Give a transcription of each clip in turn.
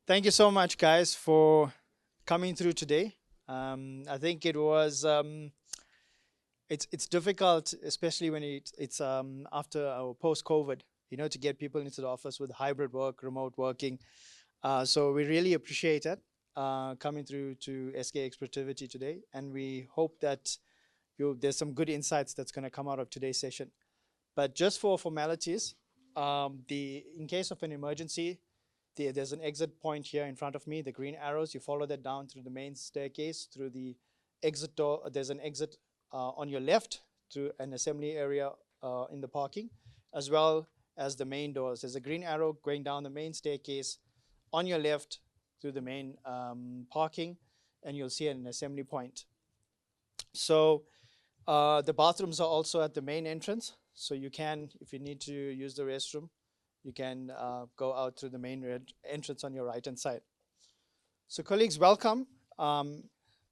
Thank you so much, guys, for coming through today. I think it's difficult, especially when it's after our post-COVID, to get people into the office with hybrid work, remote working. So we really appreciate it coming through to SkX Protiviti today, and we hope that there's some good insights that's going to come out of today's session. But just for formalities, in case of an emergency, there's an exit point here in front of me, the green arrows. You follow that down through the main staircase, through the exit door. There's an exit on your left to an assembly area in the parking, as well as the main doors. There's a green arrow going down the main staircase on your left through the main parking, and you'll see an assembly point. So the bathrooms are also at the main entrance, so you can, if you need to use the restroom, you can go out through the main entrance on your right-hand side. So colleagues, welcome.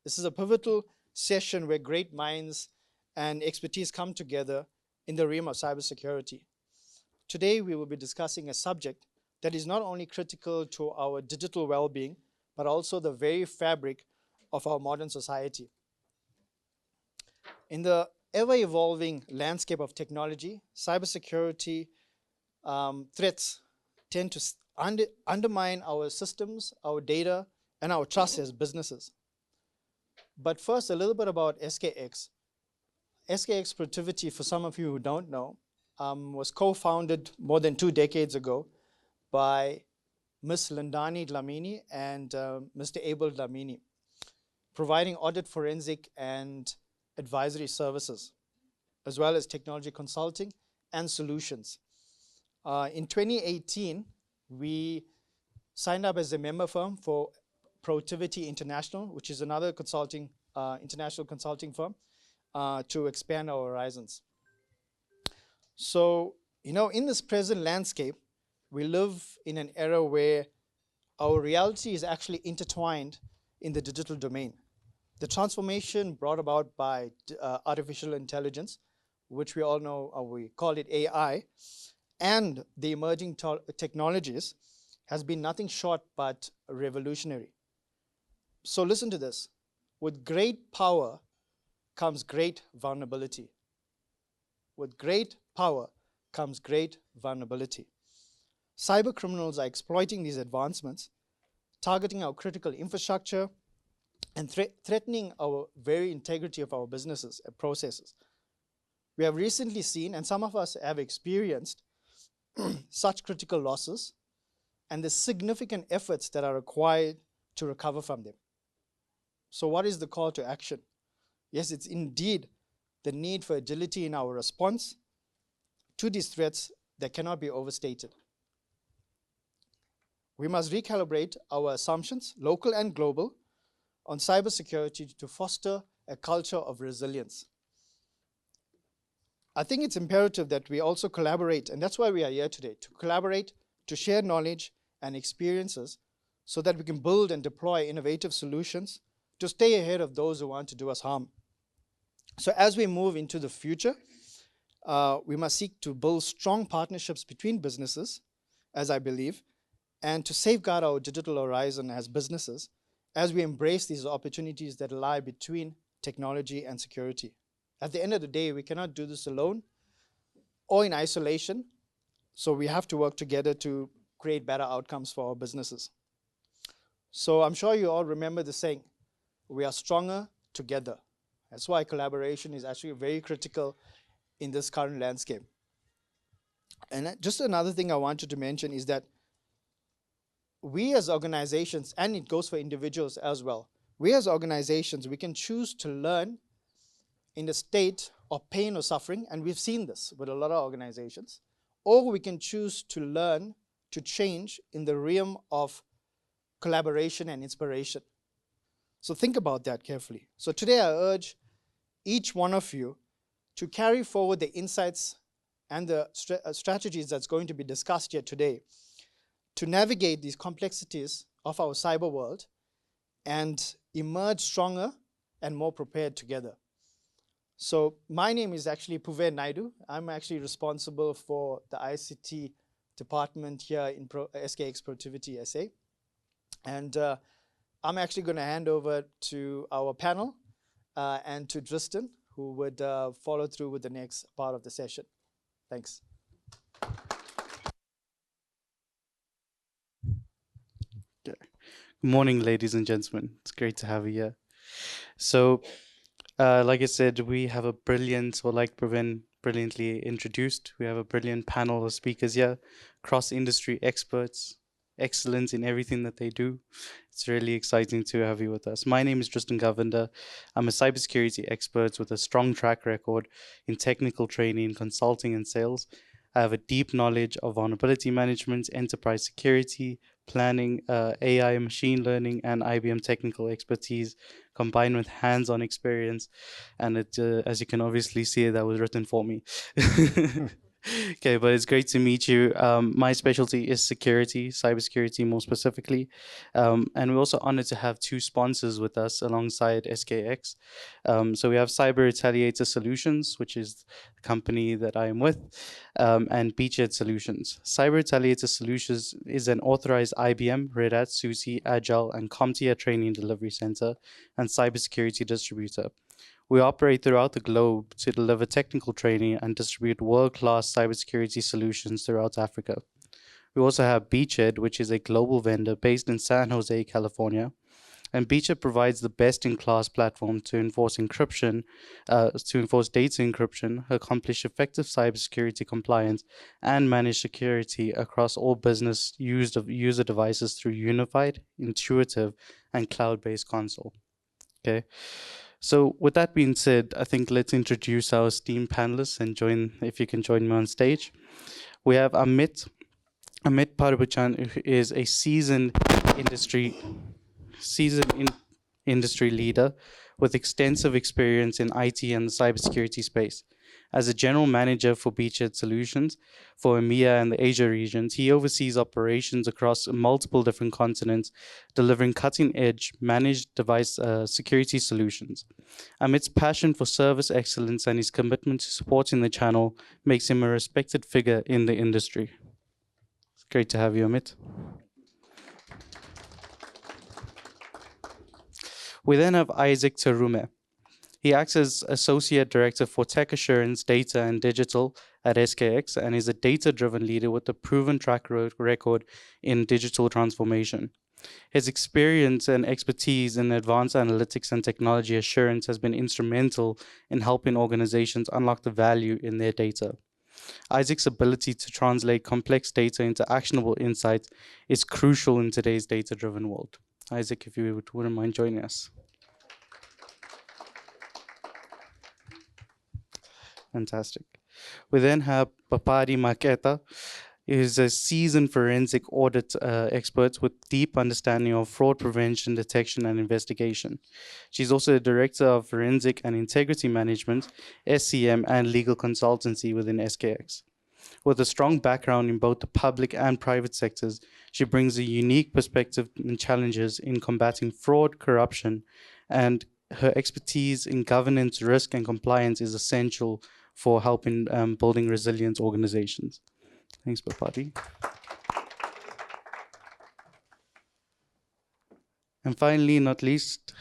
This is a pivotal session where great minds and expertise come together in the realm of cybersecurity. Today, we will be discussing a subject that is not only critical to our digital well-being, but also the very fabric of our modern society. In the ever-evolving landscape of technology, cybersecurity threats tend to undermine our systems, our data, and our trust as businesses. But first, a little bit about SkX. SkX Protiviti, for some of you who don't know, was co-founded more than 2 decades ago by Ms. Lindani Dlamini and Mr. Abel Dlamini, providing audit, forensic, and advisory services, as well as technology consulting and solutions. In 2018, we signed up as a member firm for Protiviti International, which is another international consulting firm, to expand our horizons. So, in this present landscape, we live in an era where our reality is actually intertwined in the digital domain. The transformation brought about by artificial intelligence, which we all know, or we call it AI, and the emerging technologies has been nothing short but revolutionary. So listen to this. With great power comes great vulnerability. With great power comes great vulnerability. Cyber criminals are exploiting these advancements, targeting our critical infrastructure, and threatening our very integrity of our businesses and processes. We have recently seen, and some of us have experienced, such critical losses and the significant efforts that are required to recover from them. So what is the call to action? Yes, it's indeed the need for agility in our response to these threats that cannot be overstated. We must recalibrate our assumptions, local and global, on cybersecurity to foster a culture of resilience. I think it's imperative that we also collaborate, and that's why we are here today, to collaborate, to share knowledge and experiences so that we can build and deploy innovative solutions to stay ahead of those who want to do us harm. So as we move into the future, we must seek to build strong partnerships between businesses, as I believe, and to safeguard our digital horizon as businesses as we embrace these opportunities that lie between technology and security. At the end of the day, we cannot do this alone or in isolation, so we have to work together to create better outcomes for our businesses. So I'm sure you all remember the saying, we are stronger together. That's why collaboration is actually very critical in this current landscape. And just another thing I wanted to mention is that we as organizations, and it goes for individuals as well, we as organizations, we can choose to learn in a state of pain or suffering, and we've seen this with a lot of organizations, or we can choose to learn to change in the realm of collaboration and inspiration. So think about that carefully. So today I urge each one of you to carry forward the insights and the strategies that's going to be discussed here today to navigate these complexities of our cyber world and emerge stronger and more prepared together. So my name is actually Pooven Naidoo. I'm actually responsible for the ICT department here in SkX Protiviti SA. And I'm actually going to hand over to our panel and to Drystan, who would follow through with the next part of the session. Thanks. Good morning, ladies and gentlemen. It's great to have you here. So, like I said, we have a brilliant, or like Pooven brilliantly introduced, we have a brilliant panel of speakers here, cross-industry experts, excellent in everything that they do. It's really exciting to have you with us. My name is Drystan Govender. I'm a cybersecurity expert with a strong track record in technical training, consulting, and sales. I have a deep knowledge of vulnerability management, enterprise security, planning, AI and machine learning, and IBM technical expertise combined with hands-on experience. And it, as you can obviously see, that was written for me. Okay, but it's great to meet you. My specialty is security, cybersecurity more specifically. And we're also honored to have two sponsors with us alongside SkX. So we have Cyber Retaliator Solutions, which is the company that I am with, and Beachhead Solutions. Cyber Retaliator Solutions is an authorized IBM, Red Hat, SUSE, Agile, and CompTIA training delivery center and cybersecurity distributor. We operate throughout the globe to deliver technical training and distribute world-class cybersecurity solutions throughout Africa. We also have Beachhead, which is a global vendor based in San Jose, California. And Beachhead provides the best-in-class platform to enforce encryption, to enforce data encryption, accomplish effective cybersecurity compliance, and manage security across all business user devices through unified, intuitive, and cloud-based console. Okay. So with that being said, I think let's introduce our esteemed panelists and if you can join me on stage. We have Amit Parabachan, who is a seasoned industry leader with extensive experience in IT and the cybersecurity space. As a general manager for Beachhead Solutions for EMEA and the Asia regions, he oversees operations across multiple different continents, delivering cutting-edge managed device security solutions. Amit's passion for service excellence and his commitment to supporting the channel makes him a respected figure in the industry. It's great to have you, Amit. We then have Isaac Terume. He acts as Associate Director for Tech Assurance, Data and Digital at SkX and is a data-driven leader with a proven track record in digital transformation. His experience and expertise in advanced analytics and technology assurance has been instrumental in helping organizations unlock the value in their data. Isaac's ability to translate complex data into actionable insights is crucial in today's data-driven world. Isaac, if you wouldn't mind joining us. Fantastic. We then have Papadi Maketa, is a seasoned forensic audit expert with deep understanding of fraud prevention, detection, and investigation. She's also a director of forensic and integrity management, SCM, and legal consultancy within SkX. With a strong background in both the public and private sectors, she brings a unique perspective and challenges in combating fraud, corruption, and her expertise in governance, risk, and compliance is essential for helping building resilient organizations. Thanks, Papadi. And finally, not least,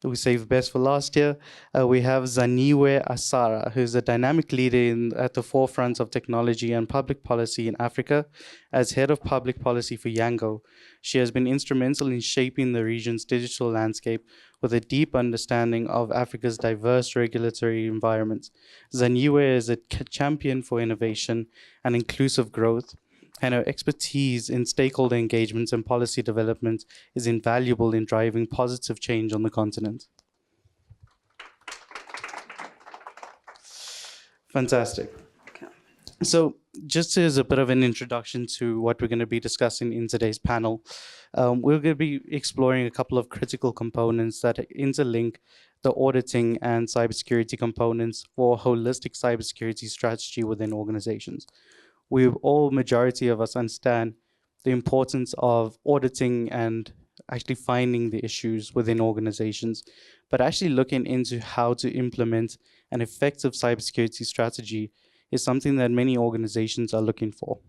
we save best for last year, we have Zaniwe Asara, who's a dynamic leader at the forefront of technology and public policy in Africa. As head of public policy for Yango, she has been instrumental in shaping the region's digital landscape with a deep understanding of Africa's diverse regulatory environments. Zaniwe is a champion for innovation and inclusive growth, and her expertise in stakeholder engagements and policy development is invaluable in driving positive change on the continent. Fantastic. So just as a bit of an introduction to what we're going to be discussing in today's panel, we're going to be exploring a couple of critical components that interlink the auditing and cybersecurity components for a holistic cybersecurity strategy within organizations. Majority of us understand the importance of auditing and actually finding the issues within organizations, but actually looking into how to implement an effective cybersecurity strategy is something that many organizations are looking for.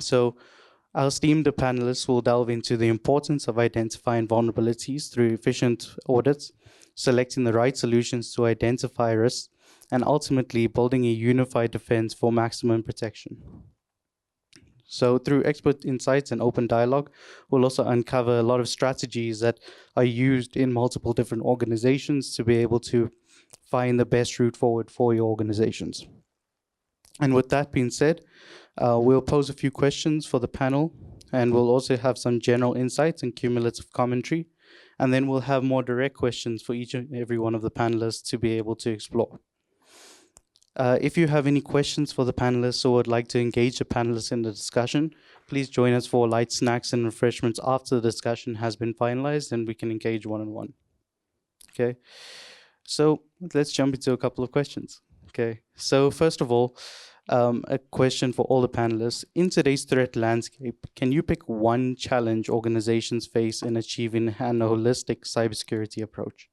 So Our esteemed panelists will delve into the importance of identifying vulnerabilities through efficient audits, selecting the right solutions to identify risks, and ultimately building a unified defense for maximum protection. So through expert insights and open dialogue, we'll also uncover a lot of strategies that are used in multiple different organizations to be able to find the best route forward for your organizations. And with that being said, we'll pose a few questions for the panel, and we'll also have some general insights and cumulative commentary. And then we'll have more direct questions for each and every one of the panelists to be able to explore. If you have any questions for the panelists or would like to engage the panelists in the discussion, please join us for light snacks and refreshments after the discussion has been finalized, and we can engage one-on-one. Okay, so let's jump into a couple of questions. Okay, so first of all, a question for all the panelists. In today's threat landscape, can you pick one challenge organizations face in achieving an holistic cybersecurity approach?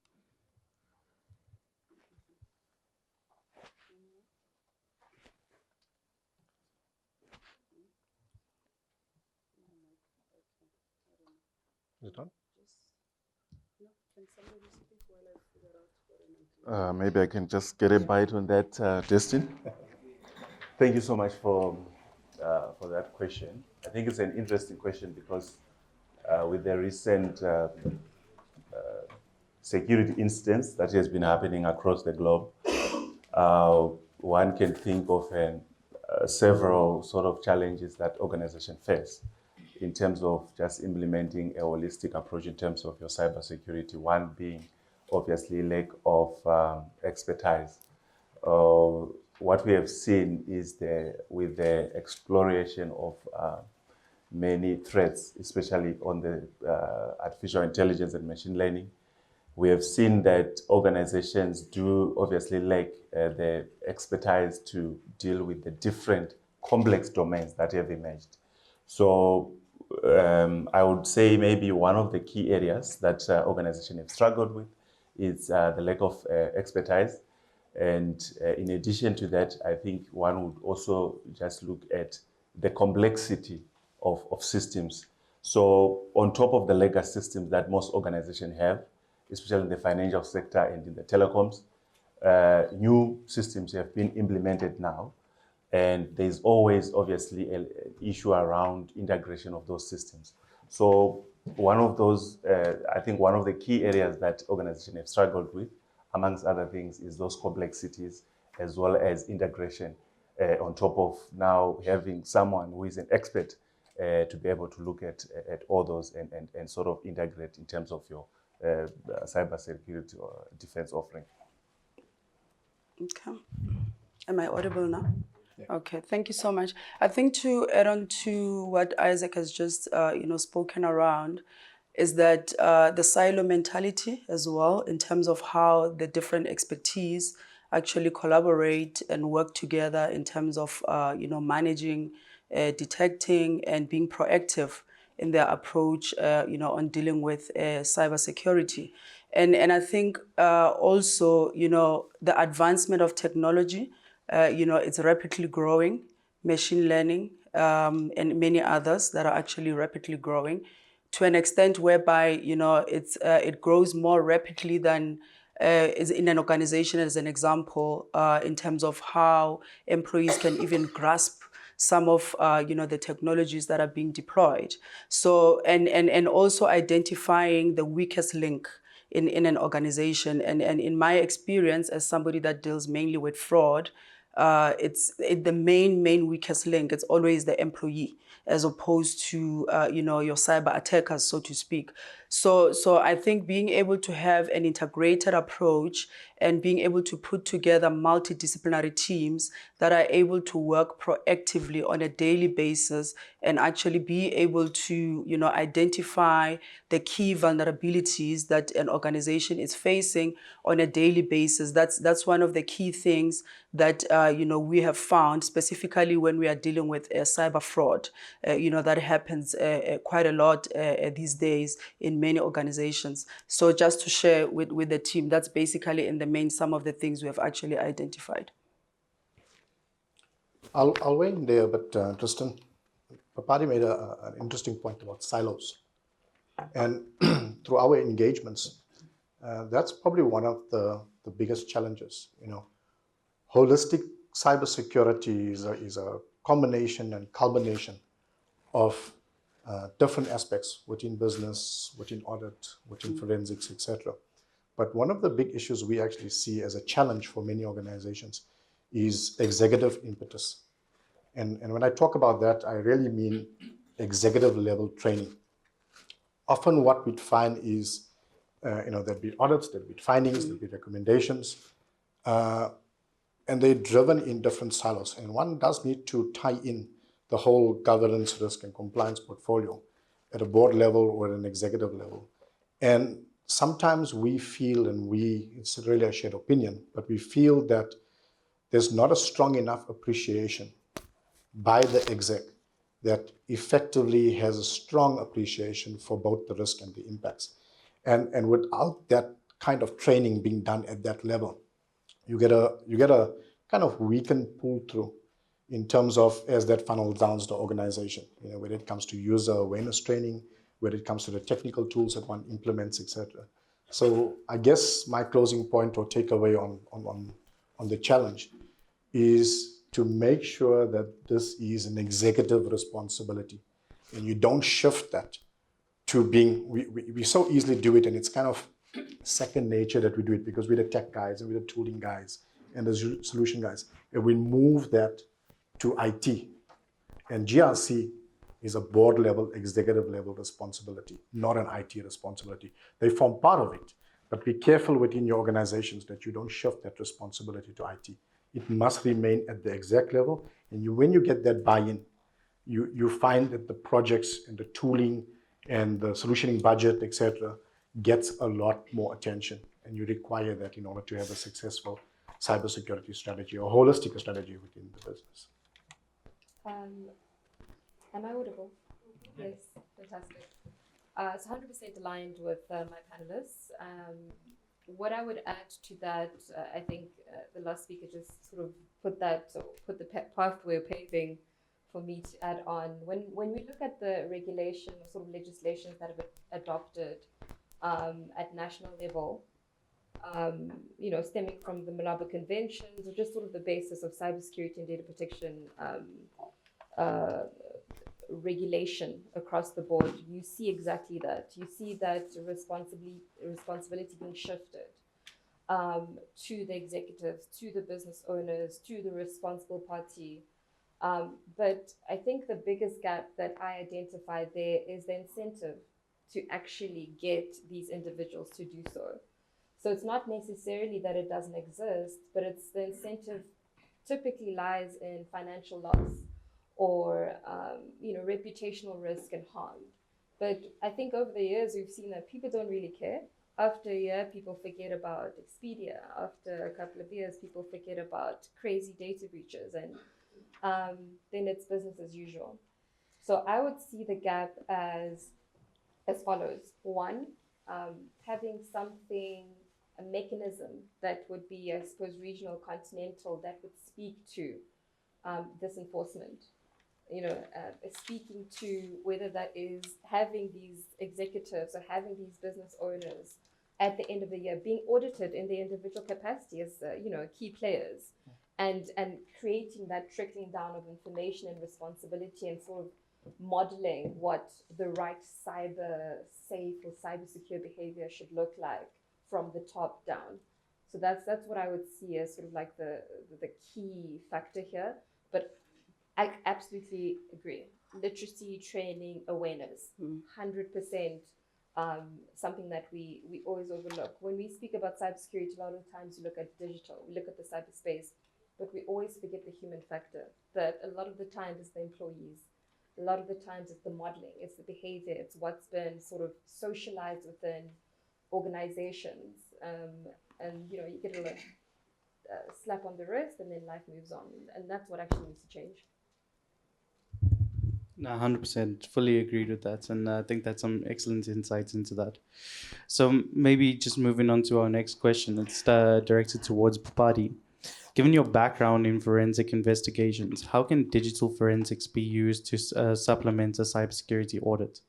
Is it on? Maybe I can just get a bite on that, Drystan. Thank you so much for that question. I think it's an interesting question because with the recent security incidents that has been happening across the globe, one can think of several sort of challenges that organizations face in terms of just implementing a holistic approach in terms of your cybersecurity, one being obviously lack of expertise. What we have seen is with the exploration of many threats, especially on the artificial intelligence and machine learning, we have seen that organizations do obviously lack the expertise to deal with the different complex domains that have emerged. So I would say maybe one of the key areas that organizations have struggled with is the lack of expertise. And in addition to that, I think one would also just look at the complexity of systems. So on top of the legacy systems that most organizations have, especially in the financial sector and in the telecoms, new systems have been implemented now. And there's always obviously an issue around integration of those systems. So one of those, I think one of the key areas that organizations have struggled with, amongst other things, is those complexities as well as integration on top of now having someone who is an expert to be able to look at all those and sort of integrate in terms of your cybersecurity or defense offering. Okay. Am I audible now? Yeah. Okay, thank you so much. I think to add on to what Isaac has just spoken around is that the silo mentality as well, in terms of how the different expertise actually collaborate and work together in terms of managing, detecting, and being proactive in their approach on dealing with cybersecurity. And I think also the advancement of technology, it's rapidly growing, machine learning and many others that are actually rapidly growing, to an extent whereby it grows more rapidly than is in an organization, as an example, in terms of how employees can even grasp some of the technologies that are being deployed. So and also identifying the weakest link in an organization. And in my experience, as somebody that deals mainly with fraud, the main weakest link. It's always the employee, as opposed to your cyber attackers, so to speak. So I think being able to have an integrated approach and being able to put together multidisciplinary teams that are able to work proactively on a daily basis and actually be able to identify the key vulnerabilities that an organization is facing on a daily basis. That's one of the key things that we have found, specifically when we are dealing with cyber fraud. That happens quite a lot these days in many organizations. So just to share with the team, that's basically in the main some of the things we have actually identified. I'll weigh in there, but Drystan, Papadi made an interesting point about silos. And through our engagements, that's probably one of the biggest challenges. Holistic cybersecurity is a combination and culmination of different aspects within business, within audit, within forensics, etc. But one of the big issues we actually see as a challenge for many organizations is executive impetus. And when I talk about that, I really mean executive level training. Often what we'd find is, there'd be audits, there'd be findings, there'd be recommendations, and they're driven in different silos. And one does need to tie in the whole governance, risk, and compliance portfolio at a board level or at an executive level. And sometimes we feel, it's really a shared opinion, but we feel that there's not a strong enough appreciation by the exec that effectively has a strong appreciation for both the risk and the impacts. And without that kind of training being done at that level, you get a kind of weakened pull through in terms of as that funnels down the organization, when it comes to user awareness training, when it comes to the technical tools that one implements, etc. So I guess my closing point or takeaway on the challenge is to make sure that this is an executive responsibility, and you don't shift that to being, we so easily do it, and it's kind of second nature that we do it because we're the tech guys and we're the tooling guys and the solution guys, and we move that to IT. And GRC is a board level, executive level responsibility, not an IT responsibility. They form part of it, but be careful within your organizations that you don't shift that responsibility to IT. It must remain at the exec level, and when you get that buy-in, you find that the projects and the tooling and the solutioning budget, etc., gets a lot more attention, and you require that in order to have a successful cybersecurity strategy or holistic strategy within the business. Am I audible? Yes, fantastic. It's 100% aligned with my panelists. What I would add to that, I think the last speaker just sort of put the pathway paving for me to add on. When we look at the regulation or sort of legislations that have been adopted at national level, stemming from the Malabo Conventions or just sort of the basis of cybersecurity and data protection regulation across the board, you see exactly that. You see that responsibility being shifted to the executives, to the business owners, to the responsible party. But I think the biggest gap that I identified there is the incentive to actually get these individuals to do so. So it's not necessarily that it doesn't exist, but it's the incentive typically lies in financial loss or reputational risk and harm. But I think over the years we've seen that people don't really care. After a year, people forget about Expedia. After a couple of years, people forget about crazy data breaches, and then it's business as usual. So I would see the gap as follows. One, having something, a mechanism that would be, I suppose, regional, continental, that would speak to this enforcement. Speaking to whether that is having these executives or having these business owners at the end of the year being audited in their individual capacity as key players, and creating that trickling down of information and responsibility and sort of modeling what the right cyber safe or cyber secure behavior should look like from the top down. So that's what I would see as sort of like the key factor here. But I absolutely agree. Literacy, training, awareness, 100%. Something that we always overlook. When we speak about cybersecurity, a lot of times we look at digital, we look at the cyberspace, but we always forget the human factor. That a lot of the times it's the employees, a lot of the times it's the modeling, it's the behavior, it's what's been sort of socialized within organizations, and you get a slap on the wrist, and then life moves on, and that's what actually needs to change. No, 100% fully agreed with that, and I think that's some excellent insights into that. So maybe just moving on to our next question, it's directed towards Papadi. Given your background in forensic investigations, how can digital forensics be used to supplement a cybersecurity audit?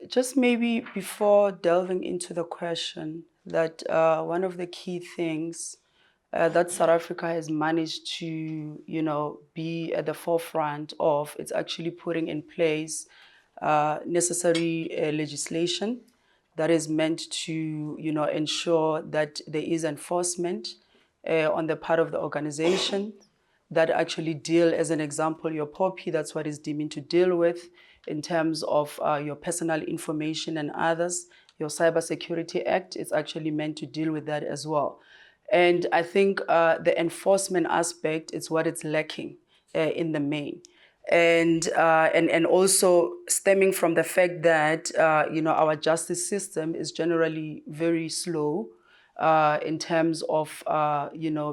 Just maybe before delving into the question, that one of the key things that South Africa has managed to, be at the forefront of, it's actually putting in place necessary legislation that is meant to, ensure that there is enforcement on the part of the organization that actually deal, as an example, your POPI, that's what it's deeming to deal with in terms of your personal information and others. Your Cybersecurity Act is actually meant to deal with that as well. And I think the enforcement aspect is what it's lacking in the main. And also stemming from the fact that, our justice system is generally very slow in terms of,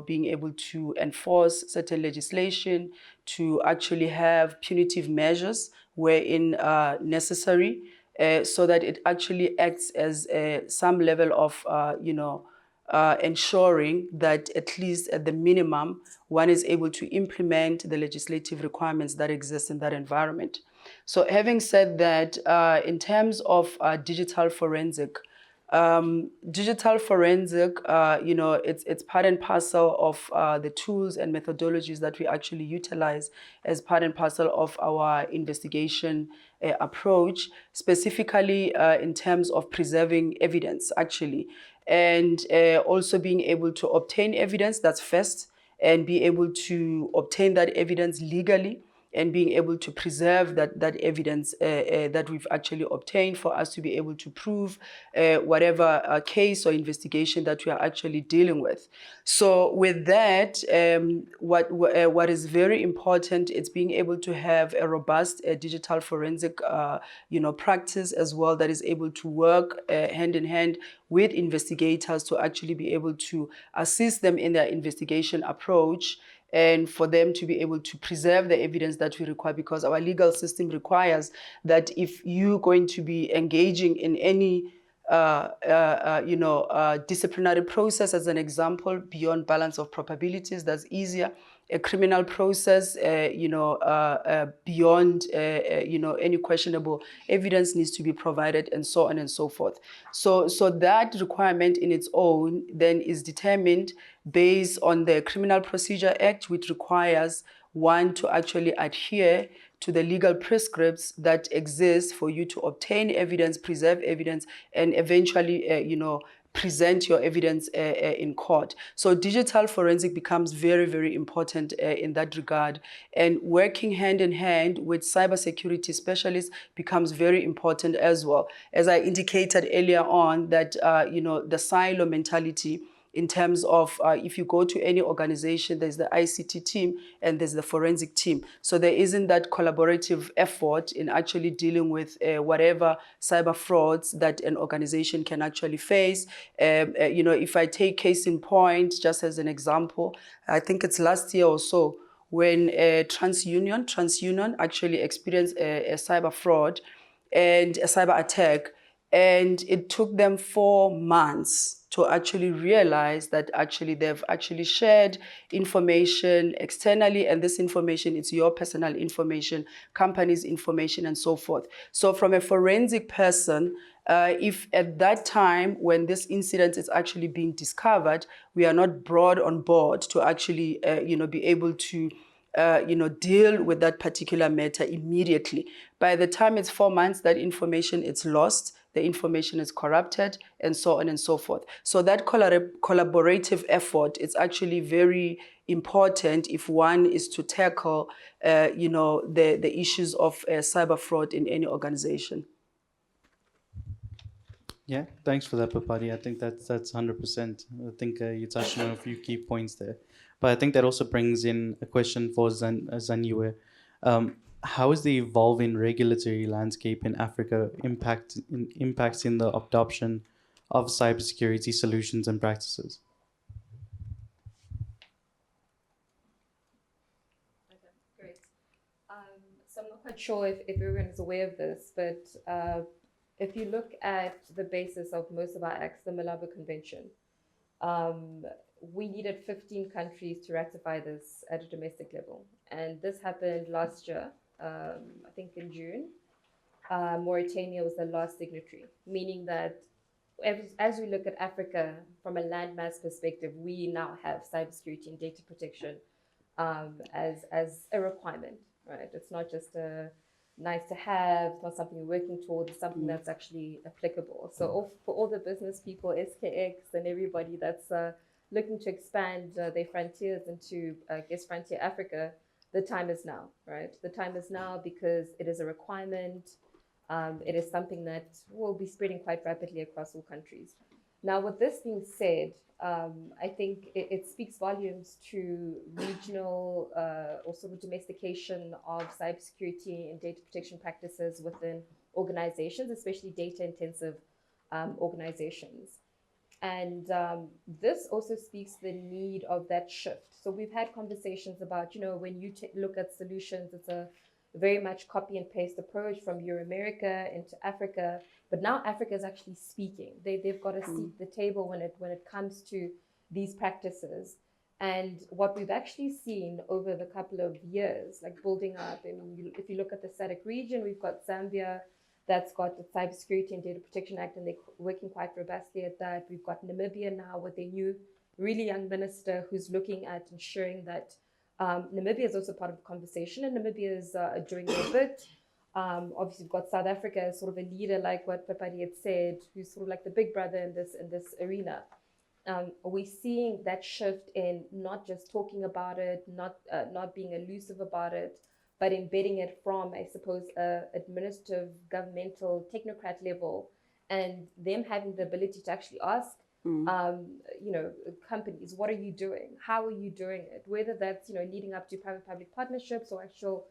being able to enforce certain legislation, to actually have punitive measures wherein necessary, so that it actually acts as some level of, ensuring that at least at the minimum, one is able to implement the legislative requirements that exist in that environment. So having said that, in terms of digital forensic, it's part and parcel of the tools and methodologies that we actually utilize as part and parcel of our investigation approach, specifically in terms of preserving evidence, actually, and also being able to obtain evidence, that's first, and be able to obtain that evidence legally, and being able to preserve that evidence that we've actually obtained for us to be able to prove whatever case or investigation that we are actually dealing with. So with that, what is very important is being able to have a robust digital forensic practice as well, that is able to work hand in hand with investigators to actually be able to assist them in their investigation approach, and for them to be able to preserve the evidence that we require, because our legal system requires that if you're going to be engaging in any disciplinary process, as an example, beyond balance of probabilities, that's easier. A criminal process, beyond, any questionable evidence needs to be provided, and so on and so forth. So that requirement in its own then is determined based on the Criminal Procedure Act, which requires one to actually adhere to the legal prescripts that exist for you to obtain evidence, preserve evidence, and eventually, present your evidence in court. So digital forensic becomes very, very important in that regard. And working hand in hand with cybersecurity specialists becomes very important as well. As I indicated earlier on, that, the silo mentality, in terms of if you go to any organization, there's the ICT team and there's the forensic team. So there isn't that collaborative effort in actually dealing with whatever cyber frauds that an organization can actually face. If I take case in point, just as an example, I think it's last year or so, when TransUnion actually experienced a cyber fraud and a cyber attack, and it took them 4 months to actually realize that actually they've actually shared information externally, and this information is your personal information, company's information, and so forth. So from a forensic person, if at that time when this incident is actually being discovered, we are not brought on board to actually, be able to deal with that particular matter immediately. By the time it's 4 months, that information is lost, the information is corrupted, and so on and so forth. So that collaborative effort is actually very important if one is to tackle, the issues of cyber fraud in any organization. Yeah, thanks for that, Papadi. I think that's 100%. I think you touched on a few key points there. But I think that also brings in a question for Zaniwe. How is the evolving regulatory landscape in Africa impacting the adoption of cybersecurity solutions and practices? Okay, great. So I'm not quite sure if everyone is aware of this, but if you look at the basis of most of our acts, the Malabo Convention, we needed 15 countries to ratify this at a domestic level. And this happened last year, I think in June. Mauritania was the last signatory, meaning that as we look at Africa from a landmass perspective, we now have cybersecurity and data protection as a requirement, right? It's not just a nice to have, it's not something we're working towards, it's something that's actually applicable. So for all the business people, SkX and everybody that's looking to expand their frontiers into, I guess, frontier Africa, the time is now, right? The time is now because it is a requirement. It is something that will be spreading quite rapidly across all countries. Now, with this being said, I think it speaks volumes to regional or sort of domestication of cybersecurity and data protection practices within organizations, especially data-intensive organizations. And this also speaks to the need of that shift. So we've had conversations about, when you look at solutions, it's a very much copy and paste approach from Euro-America into Africa. But now Africa is actually speaking. They've got a seat at the table when it comes to these practices. And what we've actually seen over the couple of years, like building up, I mean, if you look at the SADC region, we've got Zambia that's got the Cybersecurity and Data Protection Act, and they're working quite robustly at that. We've got Namibia now with their new, really young minister who's looking at ensuring that Namibia is also part of the conversation, and Namibia is doing their bit. Obviously, we've got South Africa as sort of a leader, like what Papadi had said, who's sort of like the big brother in this arena. We're seeing that shift in not just talking about it, not being elusive about it, but embedding it from, I suppose, administrative, governmental, technocrat level, and them having the ability to actually ask, companies, what are you doing? How are you doing it? Whether that's, leading up to private-public partnerships or actual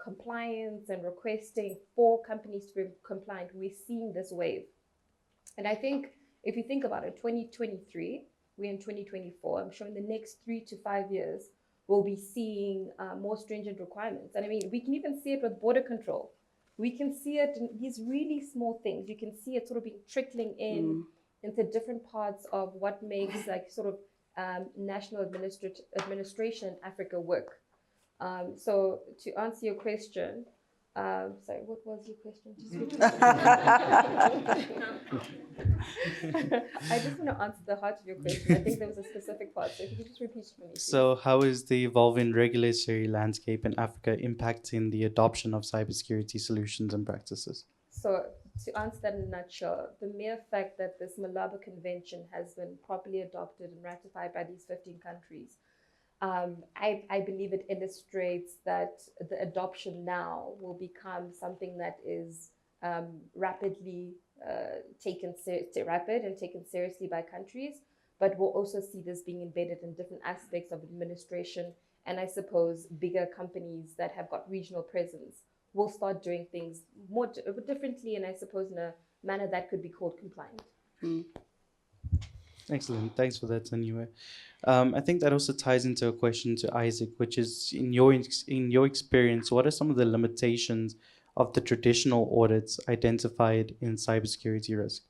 compliance and requesting for companies to be compliant, we're seeing this wave. And I think if you think about it, 2023, we're in 2024, I'm sure in the next 3 to 5 years, we'll be seeing more stringent requirements. And I mean, we can even see it with border control. We can see it in these really small things. You can see it sort of being trickling in into different parts of what makes like sort of national administration Africa work. So to answer your question, sorry, what was your question? I just want to answer the heart of your question. I think there was a specific part, so if you could just repeat it for me. Please. So how is the evolving regulatory landscape in Africa impacting the adoption of cybersecurity solutions and practices? So to answer that in a nutshell, the mere fact that this Malabo Convention has been properly adopted and ratified by these 15 countries, I believe it illustrates that the adoption now will become something that is rapidly taken seriously by countries, but we'll also see this being embedded in different aspects of administration, and I suppose bigger companies that have got regional presence will start doing things more differently, and I suppose in a manner that could be called compliant. Excellent. Thanks for that, Taniwe. I think that also ties into a question to Isaac, which is, in your experience, what are some of the limitations of the traditional audits identified in cybersecurity risk?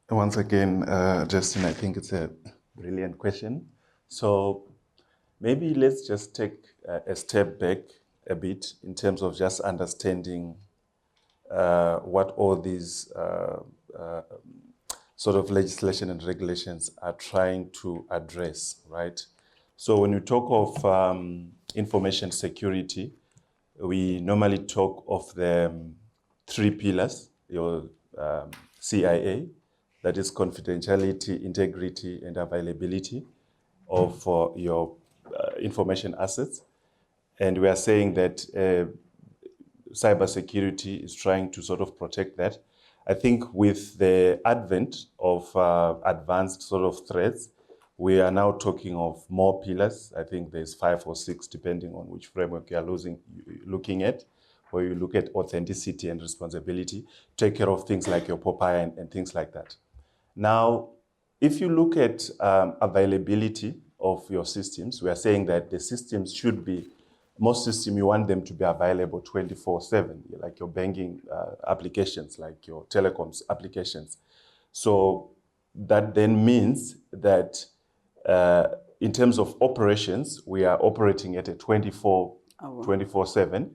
Once again, Justin, I think it's a brilliant question. So maybe let's just take a step back a bit in terms of just understanding what all these sort of legislation and regulations are trying to address, right? So when we talk of information security, we normally talk of the 3 pillars, your CIA, that is confidentiality, integrity, and availability of your information assets. And we are saying that cybersecurity is trying to sort of protect that. I think with the advent of advanced sort of threats, we are now talking of more pillars. I think there's 5 or 6, depending on which framework you are looking at, where you look at authenticity and responsibility, take care of things like your Popeye and things like that. Now, if you look at availability of your systems, we are saying that the systems should be most systems, you want them to be available 24/7, like your banking applications, like your telecoms applications. So that then means that in terms of operations, we are operating at a 24/7.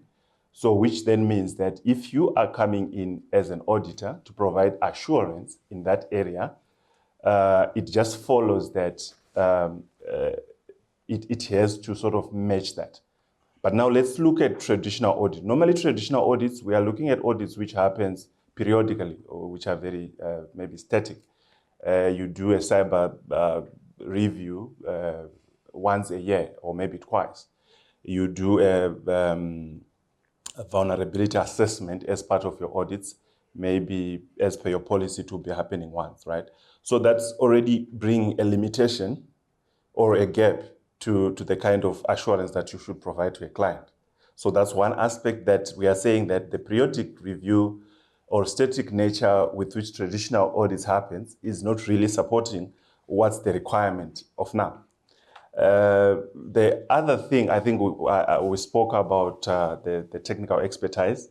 So which then means that if you are coming in as an auditor to provide assurance in that area, it just follows that it has to sort of match that. But now let's look at traditional audit. Normally traditional audits, we are looking at audits which happens periodically or which are very maybe static. You do a cyber review once a year or maybe twice. You do a vulnerability assessment as part of your audits, maybe as per your policy to be happening once, right? So that's already bringing a limitation or a gap to the kind of assurance that you should provide to a client. So that's one aspect that we are saying that the periodic review or static nature with which traditional audits happens is not really supporting what's the requirement of now. The other thing, I think we spoke about the technical expertise.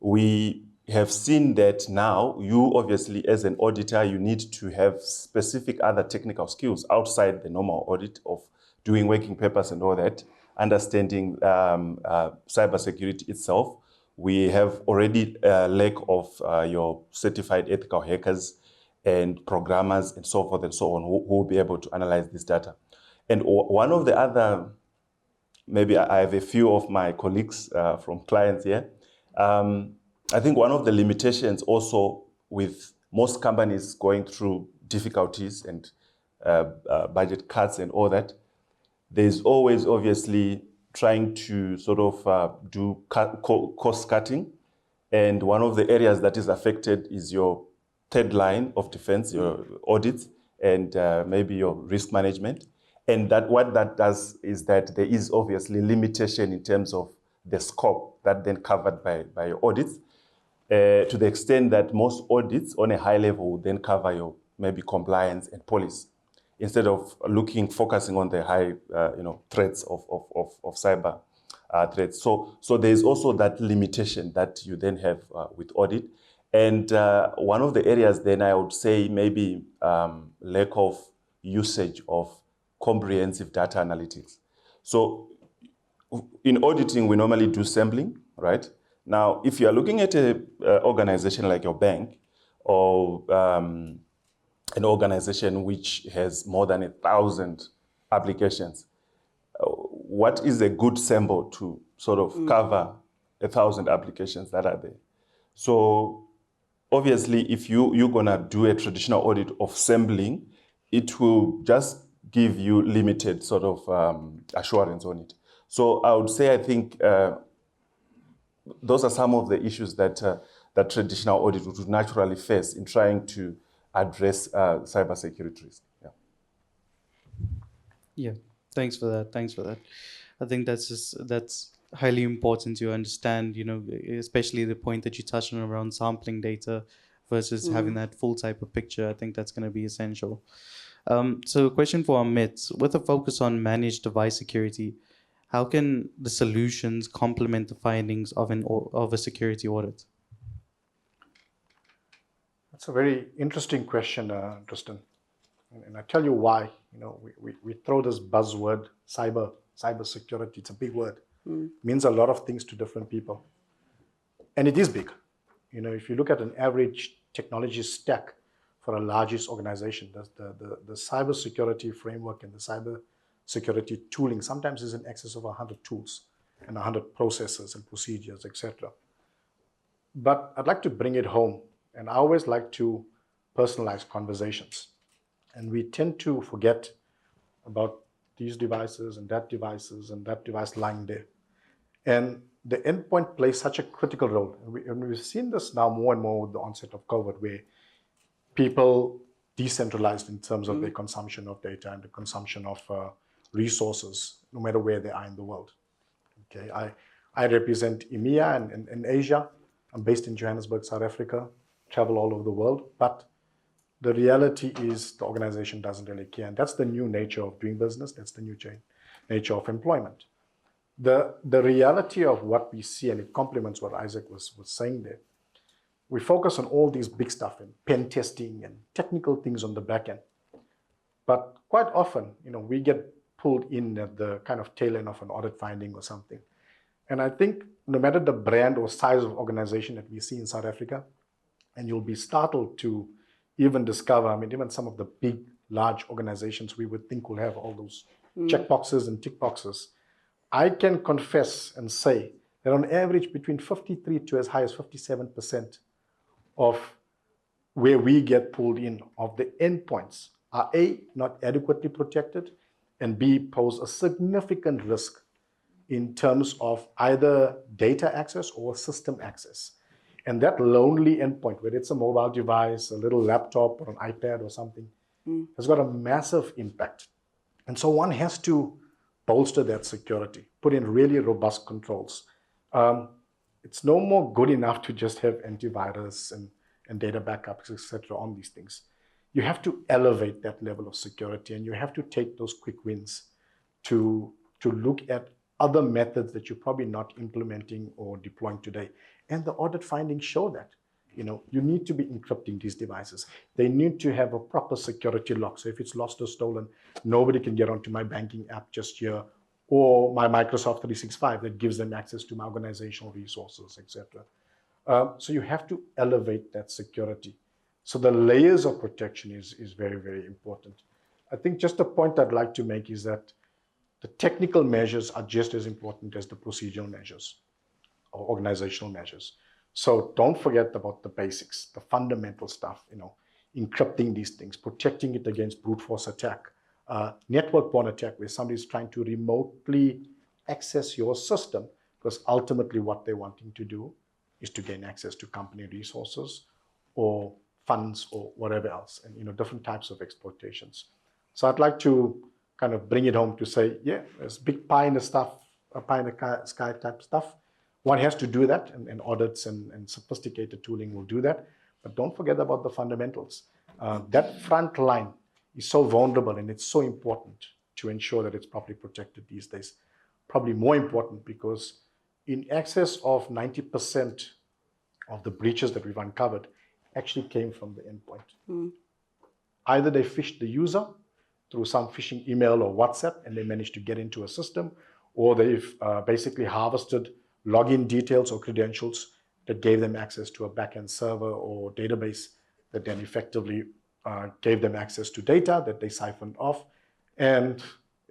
We have seen that now you obviously as an auditor, you need to have specific other technical skills outside the normal audit of doing working papers and all that, understanding cybersecurity itself. We have already a lack of your certified ethical hackers and programmers and so forth and so on who will be able to analyze this data. And one of the other, maybe I have a few of my colleagues from clients here. I think one of the limitations also with most companies going through difficulties and budget cuts and all that, there's always obviously trying to sort of do cost cutting. And one of the areas that is affected is your third line of defense, your audits, and maybe your risk management. And that what that does is that there is obviously limitation in terms of the scope that then covered by your audits, to the extent that most audits on a high level would then cover your maybe compliance and policy, instead of focusing on the high threats of cyber threats. So there's also that limitation that you then have with audit. And one of the areas then I would say maybe lack of usage of comprehensive data analytics. So in auditing, we normally do sampling, right? Now, if you are looking at an organization like your bank or an organization which has more than 1,000 applications, what is a good sample to sort of cover 1,000 applications that are there? So obviously, if you're gonna do a traditional audit of sampling, it will just give you limited sort of assurance on it. So I would say, I think those are some of the issues that that traditional audit would naturally face in trying to address cybersecurity risk. Yeah, thanks for that. I think that's highly important to understand, especially the point that you touched on around sampling data versus having that full type of picture. I think that's going to be essential. So a question for Amit, with a focus on managed device security, how can the solutions complement the findings of a security audit? That's a very interesting question, Drystan. And I tell you why. We throw this buzzword, cybersecurity. It's a big word. It means a lot of things to different people. And it is big. If you look at an average technology stack for a largest organization, the cybersecurity framework and the cybersecurity tooling sometimes is in excess of 100 tools and 100 processes and procedures, etc. But I'd like to bring it home. And I always like to personalize conversations. And we tend to forget about these devices and that device lying there. And the endpoint plays such a critical role. And we've seen this now more and more with the onset of COVID, where people decentralized in terms of their consumption of data and the consumption of resources, no matter where they are in the world. Okay, I represent EMEA and Asia. I'm based in Johannesburg, South Africa, travel all over the world, but the reality is the organization doesn't really care. And that's the new nature of doing business. That's the new nature of employment. The reality of what we see, and it complements what Isaac was saying there, we focus on all these big stuff and pen testing and technical things on the back end. But quite often, we get pulled in at the kind of tail end of an audit finding or something. And I think no matter the brand or size of organization that we see in South Africa, and you'll be startled to even discover, even some of the big, large organizations we would think will have all those checkboxes and tick boxes. I can confess and say that on average, between 53 to as high as 57% of where we get pulled in of the endpoints are A, not adequately protected, and B, pose a significant risk in terms of either data access or system access. And that lonely endpoint, whether it's a mobile device, a little laptop or an iPad or something, has got a massive impact. And so one has to bolster that security, put in really robust controls. It's no more good enough to just have antivirus and data backups, etc. on these things. You have to elevate that level of security, and you have to take those quick wins to look at other methods that you're probably not implementing or deploying today. And the audit findings show that. You need to be encrypting these devices. They need to have a proper security lock. So if it's lost or stolen, nobody can get onto my banking app just here, or my Microsoft 365 that gives them access to my organizational resources, etc. So you have to elevate that security. So the layers of protection is very, very important. I think just a point I'd like to make is that the technical measures are just as important as the procedural measures or organizational measures. So don't forget about the basics, the fundamental stuff, encrypting these things, protecting it against brute force attack, network-borne attack, where somebody's trying to remotely access your system, because ultimately what they're wanting to do is to gain access to company resources or funds or whatever else, and different types of exploitations. So I'd like to kind of bring it home to say, yeah, there's big pie in the stuff, a pie in the sky type stuff. One has to do that, and audits and sophisticated tooling will do that. But don't forget about the fundamentals. That front line is so vulnerable, and it's so important to ensure that it's properly protected these days. Probably more important because in excess of 90% of the breaches that we've uncovered actually came from the endpoint. Either they phished the user through some phishing email or WhatsApp, and they managed to get into a system, or they've basically harvested login details or credentials that gave them access to a backend server or database that then effectively gave them access to data that they siphoned off. And,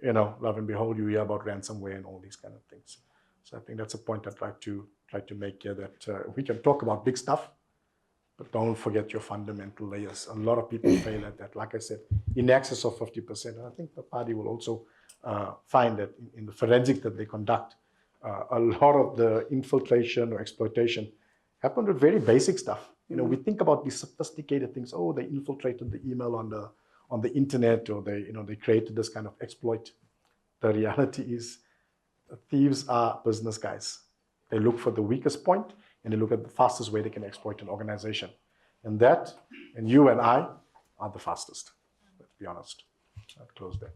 lo and behold, you hear about ransomware and all these kind of things. So I think that's a point I'd like to try to make here, that we can talk about big stuff, but don't forget your fundamental layers. A lot of people fail at that. Like I said, in excess of 50%. And I think Papadi will also find that in the forensics that they conduct, a lot of the infiltration or exploitation happened with very basic stuff. We think about these sophisticated things. Oh, they infiltrated the email on the internet, or they created this kind of exploit. The reality is, thieves are business guys. They look for the weakest point, and they look at the fastest way they can exploit an organization. And you and I are the fastest. Let's be honest. I'll close there.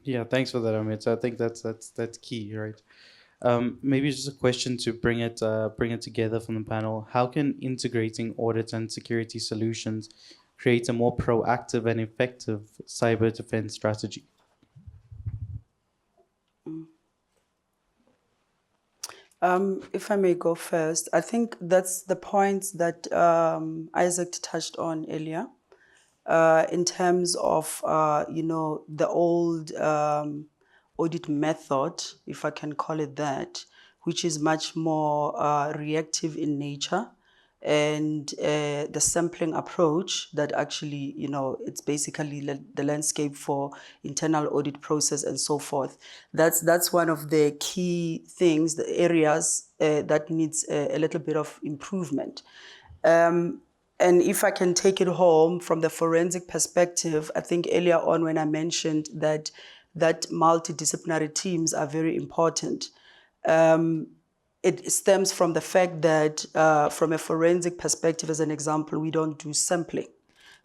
Yeah, thanks for that, Amit. I think that's key, right? Maybe just a question to bring it together from the panel. How can integrating audits and security solutions create a more proactive and effective cyber defense strategy? If I may go first, I think that's the points that Isaac touched on earlier. In terms of, the old audit method, if I can call it that, which is much more reactive in nature, and the sampling approach that actually, it's basically the landscape for internal audit process and so forth. That's one of the key things, the areas that needs a little bit of improvement. And if I can take it home from the forensic perspective, I think earlier on when I mentioned that multidisciplinary teams are very important, it stems from the fact that from a forensic perspective, as an example, we don't do sampling.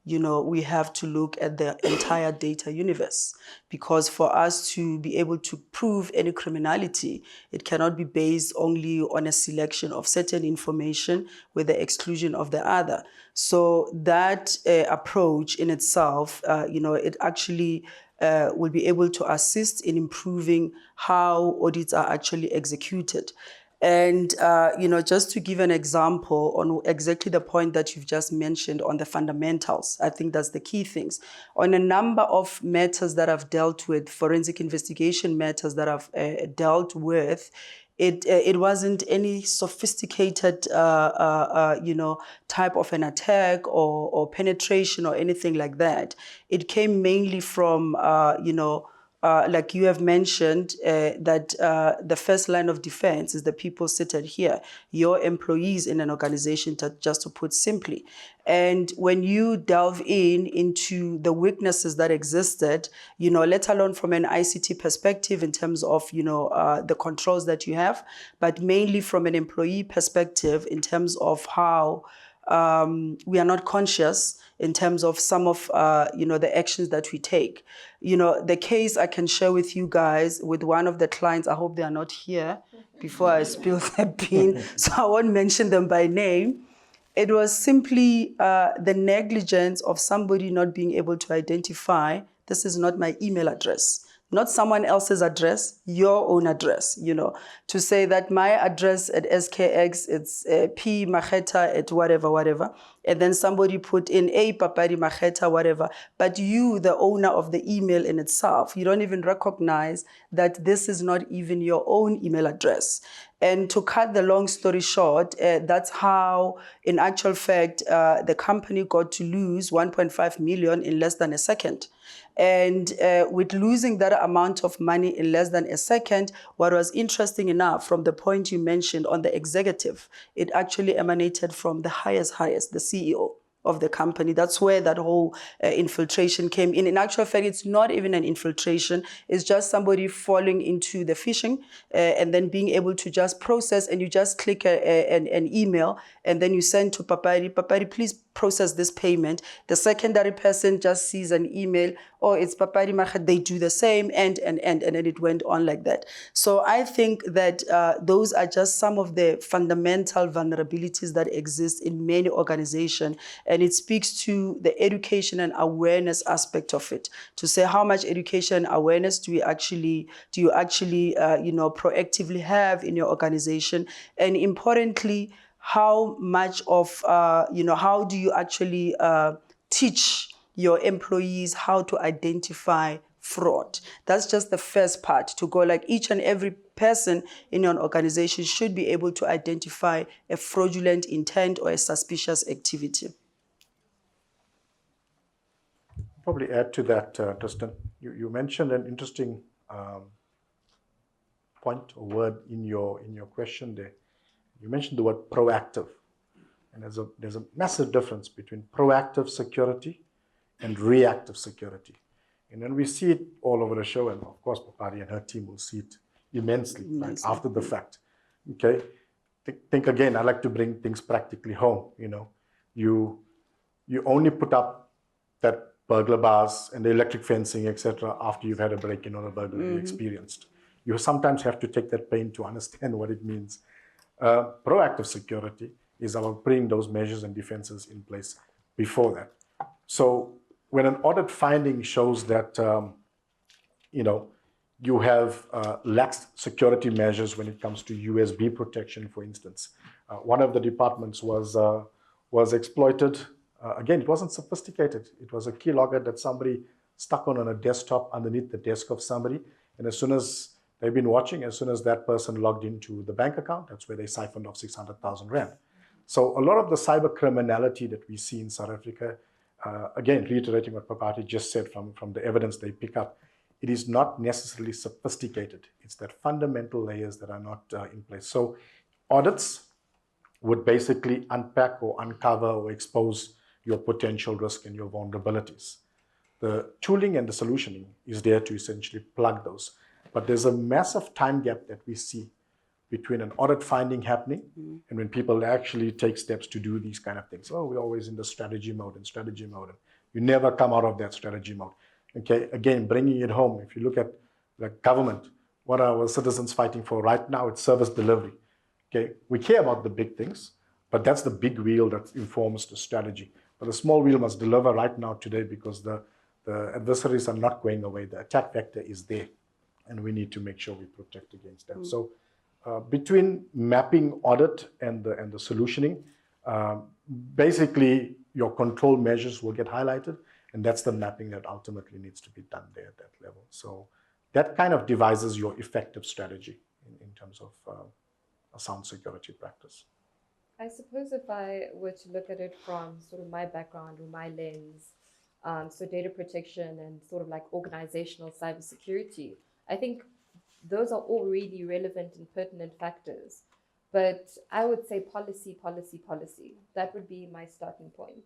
we have to look at the entire data universe, because for us to be able to prove any criminality, it cannot be based only on a selection of certain information with the exclusion of the other. So that approach in itself, it actually will be able to assist in improving how audits are actually executed. And, just to give an example on exactly the point that you've just mentioned on the fundamentals, I think that's the key things. On a number of matters that I've dealt with, forensic investigation matters that I've dealt with, it wasn't any sophisticated, type of an attack or penetration or anything like that. It came mainly from, like you have mentioned, that the first line of defense is the people seated here, your employees in an organization, just to put simply. And when you delve into the weaknesses that existed, let alone from an ICT perspective in terms of, the controls that you have, but mainly from an employee perspective in terms of how we are not conscious in terms of some of, the actions that we take. The case I can share with you guys with one of the clients, I hope they are not here before I spill the bean, so I won't mention them by name. It was simply the negligence of somebody not being able to identify, this is not my email address. Not someone else's address, your own address, to say that my address at SkX, it's P Mageta at whatever, and then somebody put in a Papadi Mageta, whatever, but you, the owner of the email in itself, you don't even recognize that this is not even your own email address. And to cut the long story short, that's how, in actual fact, the company got to lose 1.5 million in less than a second. And with losing that amount of money in less than a second, what was interesting enough from the point you mentioned on the executive, it actually emanated from the highest, the CEO of the company. That's where that whole infiltration came in. In actual fact, it's not even an infiltration. It's just somebody falling into the phishing and then being able to just process, and you just click an email and then you send to Papadi, please process this payment. The secondary person just sees an email, oh, it's Papadi Mageta, they do the same, and then it went on like that. So I think that those are just some of the fundamental vulnerabilities that exist in many organizations, and it speaks to the education and awareness aspect of it, to say how much education and awareness do you actually proactively have in your organization, and importantly, how much of, how do you actually teach your employees how to identify fraud? That's just the first part, to go like each and every person in an organization should be able to identify a fraudulent intent or a suspicious activity. Probably add to that, Drystan. You mentioned an interesting point or word in your question there. You mentioned the word proactive, and there's a massive difference between proactive security and reactive security. And then we see it all over the show, and of course Papadi and her team will see it immensely. Right, after the fact. Okay, think again. I like to bring things practically home. You only put up that burglar bars and the electric fencing, etc., after you've had a break-in or a burglary experienced. You sometimes have to take that pain to understand what it means. Proactive security is about putting those measures and defenses in place before that. So when an audit finding shows that you have lax security measures when it comes to USB protection, for instance, one of the departments was exploited. Again, it wasn't sophisticated. It was a keylogger that somebody stuck on a desktop underneath the desk of somebody, and as soon as they've been watching, as soon as that person logged into the bank account, that's where they siphoned off 600,000 rand. So a lot of the cyber criminality that we see in South Africa, again, reiterating what Papadi just said from the evidence they pick up, it is not necessarily sophisticated. It's that fundamental layers that are not in place. So audits would basically unpack or uncover or expose your potential risk and your vulnerabilities. The tooling and the solutioning is there to essentially plug those. But there's a massive time gap that we see between an audit finding happening and when people actually take steps to do these kind of things. Oh, we're always in the strategy mode. And You never come out of that strategy mode. Okay, again, bringing it home, if you look at the government, what are our citizens fighting for right now? It's service delivery. Okay, we care about the big things, but that's the big wheel that informs the strategy. But the small wheel must deliver right now today, because the adversaries are not going away. The attack vector is there, and we need to make sure we protect against that. So between mapping, audit, and the solutioning, basically your control measures will get highlighted, and that's the mapping that ultimately needs to be done there at that level. So that kind of devises your effective strategy in terms of a sound security practice. I suppose if I were to look at it from sort of my background or my lens, so data protection and sort of like organizational cybersecurity, I think those are all really relevant and pertinent factors. But I would say policy, policy, policy. That would be my starting point.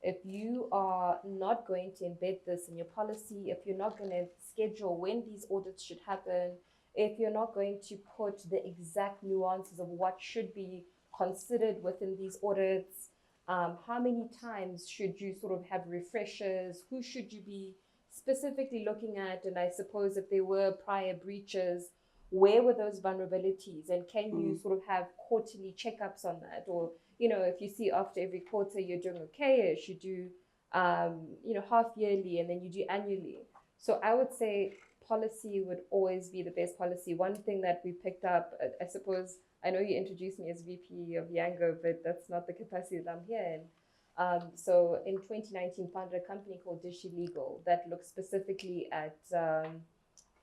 If you are not going to embed this in your policy, if you're not going to schedule when these audits should happen, if you're not going to put the exact nuances of what should be considered within these audits, how many times should you sort of have refreshers, who should you be specifically looking at, and I suppose if there were prior breaches, where were those vulnerabilities, and can you sort of have quarterly checkups on that? Or, you know, if you see after every quarter you're doing okay-ish, you do, you know, half yearly, and then you do annually. So I would say policy would always be the best policy. One thing that we picked up, I suppose, I know you introduced me as VP of Yango, but that's not the capacity that I'm here in. So in 2019, founded a company called Dishi Legal that looks specifically at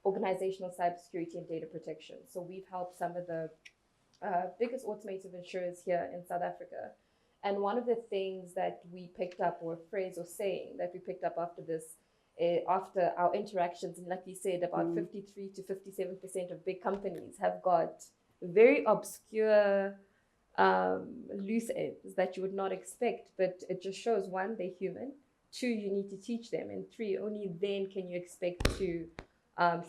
organizational cybersecurity and data protection. So we've helped some of the biggest automotive insurers here in South Africa. And one of the things that we picked up, or a phrase or saying that we picked up after this, after our interactions, and like you said, about 53 to 57% of big companies have got very obscure loose ends that you would not expect, but it just shows, one, they're human, two, you need to teach them, and three, only then can you expect to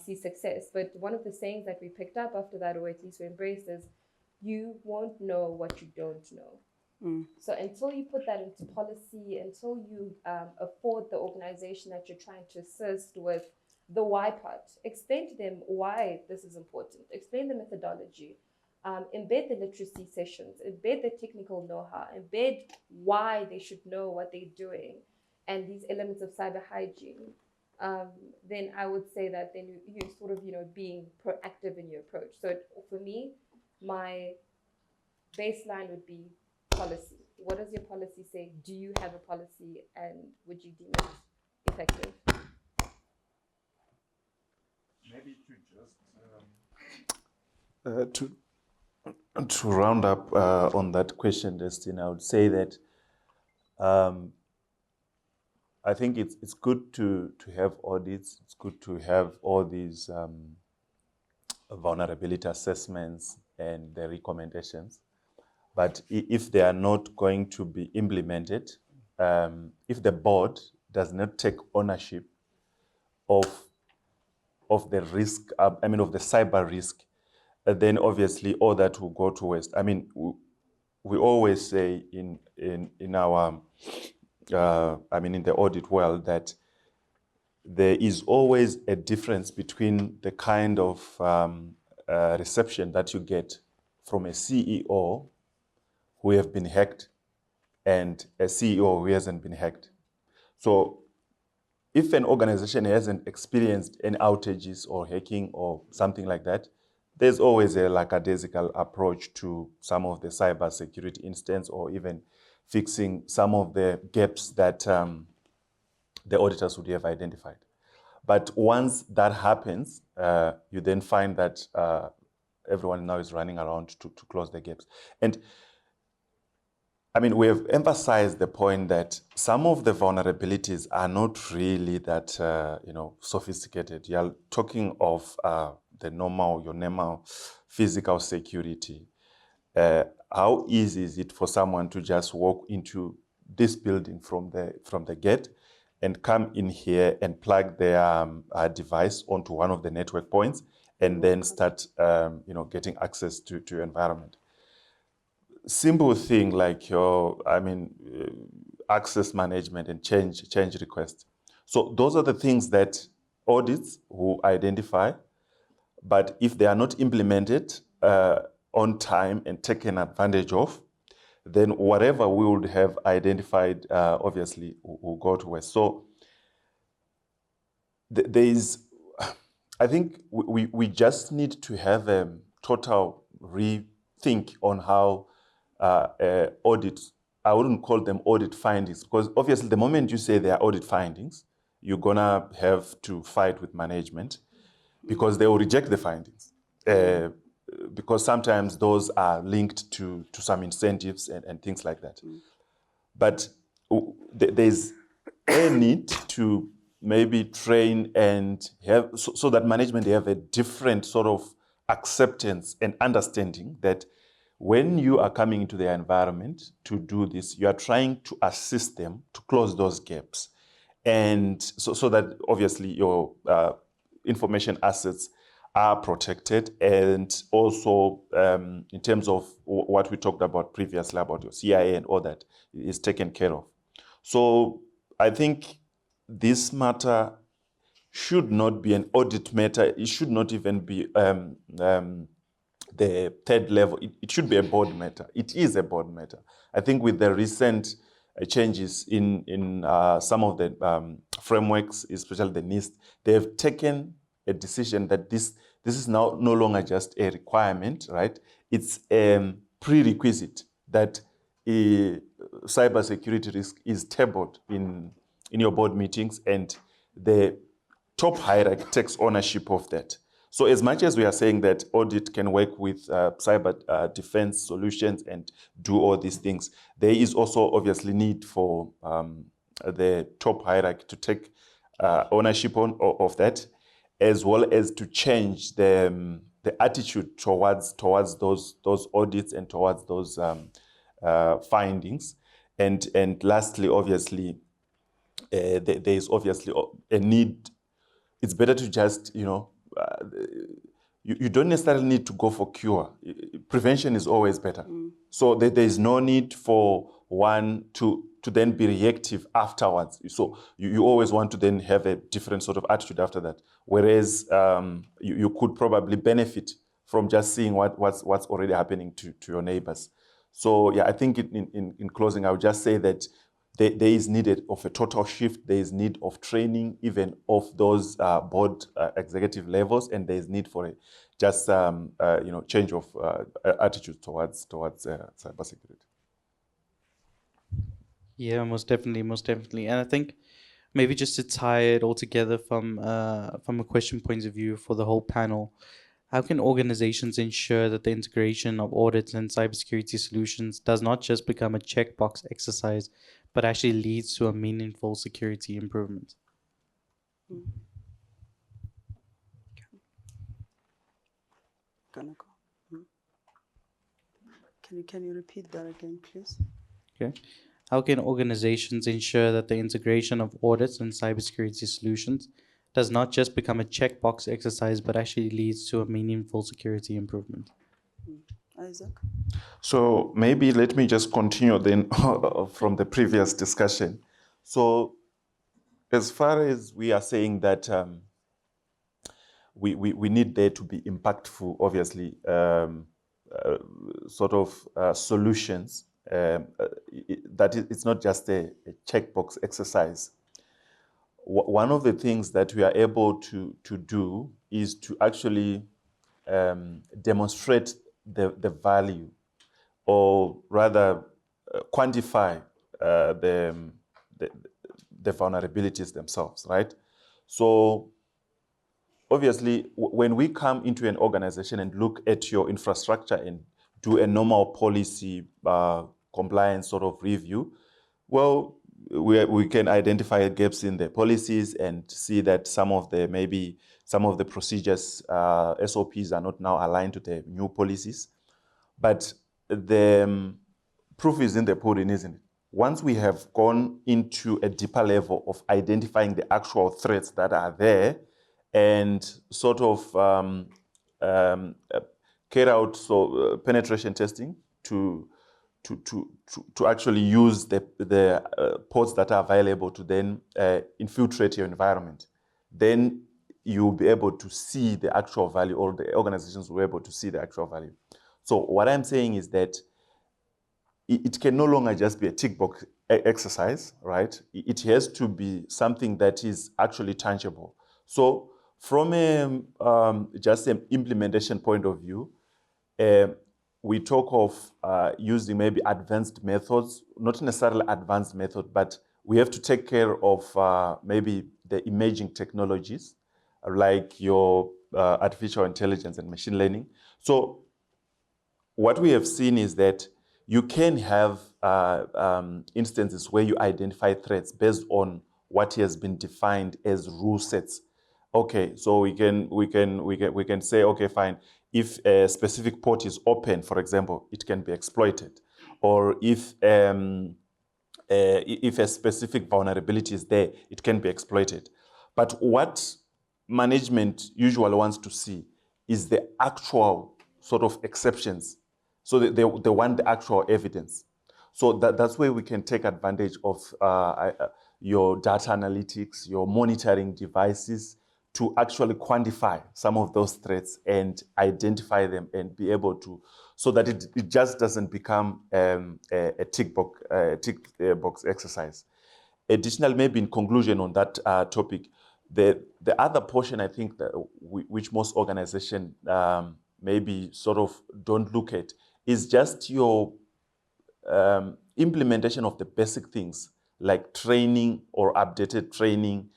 see success. But one of the sayings that we picked up after that, or at least we embraced, is you won't know what you don't know. So until you put that into policy, until you afford the organization that you're trying to assist with the why part, explain to them why this is important, explain the methodology, embed the literacy sessions, embed the technical know-how, embed why they should know what they're doing, and these elements of cyber hygiene, then I would say that then you sort of, you know, being proactive in your approach. So for me, my baseline would be policy. What does your policy say? Do you have a policy, and would you deem it effective? Maybe to round up on that question, Drystan, I would say that I think it's good to have audits. It's good to have all these vulnerability assessments and the recommendations. But if they are not going to be implemented, if the board does not take ownership of the risk, of the cyber risk, then obviously all that will go to waste. I mean, we always say in our, in the audit world, that there is always a difference between the kind of reception that you get from a CEO who have been hacked and a CEO who hasn't been hacked. So if an organization hasn't experienced any outages or hacking or something like that, there's always a lackadaisical approach to some of the cyber security incidents, or even fixing some of the gaps that the auditors would have identified. But once that happens, you then find that everyone now is running around to close the gaps. And I mean, we have emphasized the point that some of the vulnerabilities are not really that, sophisticated. You're talking of your normal physical security. How easy is it for someone to just walk into this building from the gate and come in here and plug their device onto one of the network points and then start, getting access to your environment? Simple thing like access management and change request. So those are the things that audits will identify, but if they are not implemented on time and taken advantage of, then whatever we would have identified, obviously, will go to waste. So there is, I think we just need to have a total rethink on how audits, I wouldn't call them audit findings, because obviously the moment you say they are audit findings, you're gonna have to fight with management because they will reject the findings. Because sometimes those are linked to some incentives and things like that. But there's a need to maybe train and have, so that management have a different sort of acceptance and understanding that when you are coming into their environment to do this, you are trying to assist them to close those gaps. And so that obviously your information assets are protected, and also in terms of what we talked about previously about your CIA and all that is taken care of. So I think this matter should not be an audit matter. It should not even be the third level. It should be a board matter. It is a board matter. I think with the recent changes in some of the frameworks, especially the NIST, they have taken a decision that this is now no longer just a requirement, right? It's a prerequisite that a cybersecurity risk is tabled in your board meetings, and the top hierarchy takes ownership of that. So as much as we are saying that audit can work with cyber defense solutions and do all these things, there is also obviously need for the top hierarchy to take ownership of that, as well as to change the attitude towards those audits and towards those findings. And lastly, obviously, there is obviously a need. It's better to just, you don't necessarily need to go for cure. Prevention is always better. So there is no need for one to then be reactive afterwards. So you always want to then have a different sort of attitude after that. Whereas you could probably benefit from just seeing what's already happening to your neighbors. So yeah, I think in closing, I would just say that there is needed of a total shift. There is need of training, even of those board executive levels, and there is need for a just change of attitude towards cybersecurity. Yeah, most definitely. And I think maybe just to tie it all together from a question point of view for the whole panel, how can organizations ensure that the integration of audits and cybersecurity solutions does not just become a checkbox exercise, but actually leads to a meaningful security improvement? Gonna go. Can you repeat that again, please? Okay. How can organizations ensure that the integration of audits and cybersecurity solutions does not just become a checkbox exercise, but actually leads to a meaningful security improvement? Isaac? So maybe let me just continue then from the previous discussion. So as far as we are saying that we need there to be impactful, obviously, solutions, that it's not just a checkbox exercise. One of the things that we are able to do is to actually demonstrate the value, or rather quantify the vulnerabilities themselves, right? So obviously, when we come into an organization and look at your infrastructure and do a normal policy compliance sort of review, well, we can identify gaps in the policies and see that some of the procedures, SOPs, are not now aligned to the new policies. But the proof is in the pudding, isn't it? Once we have gone into a deeper level of identifying the actual threats that are there and sort of carry out penetration testing to to actually use the pods that are available to then infiltrate your environment, then you'll be able to see the actual value, or the organizations will be able to see the actual value. So what I'm saying is that it can no longer just be a tick box exercise, right? It has to be something that is actually tangible. So from just an implementation point of view, we talk of using maybe advanced methods, not necessarily advanced method, but we have to take care of maybe the emerging technologies like your artificial intelligence and machine learning. So what we have seen is that you can have instances where you identify threats based on what has been defined as rule sets. Okay, so we can say, okay, fine. If a specific port is open, for example, it can be exploited, or if a specific vulnerability is there, it can be exploited. But what management usually wants to see is the actual sort of exceptions. So they want the actual evidence. So that's where we can take advantage of your data analytics, your monitoring devices, to actually quantify some of those threats and identify them and be able to, so that it just doesn't become a tick box exercise. Additionally, maybe in conclusion on that topic, the other portion I think that which most organizations maybe sort of don't look at is just your implementation of the basic things like training or updated training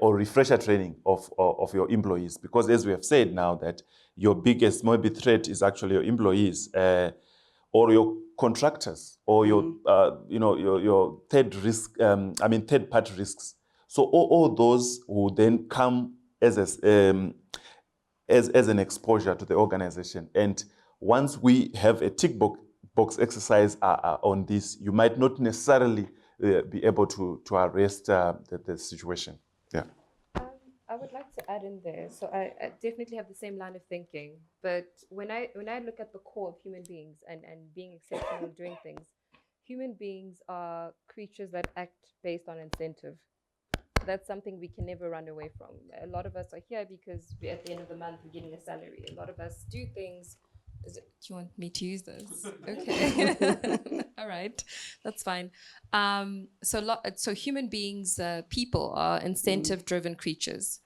or refresher training of your employees. Because as we have said now, that your biggest maybe threat is actually your employees or your contractors or your your third party risks. So all those will then come as an exposure to the organization. And once we have a tick box exercise on this, you might not necessarily be able to arrest the situation. Yeah. I would like to add in there. So I definitely have the same line of thinking. But when I look at the core of human beings and being exceptional and doing things, human beings are creatures that act based on incentive. That's something we can never run away from. A lot of us are here because at the end of the month we're getting a salary. A lot of us do things. Do you want me to use this? Okay. All right. That's fine. So human beings, people are incentive-driven creatures.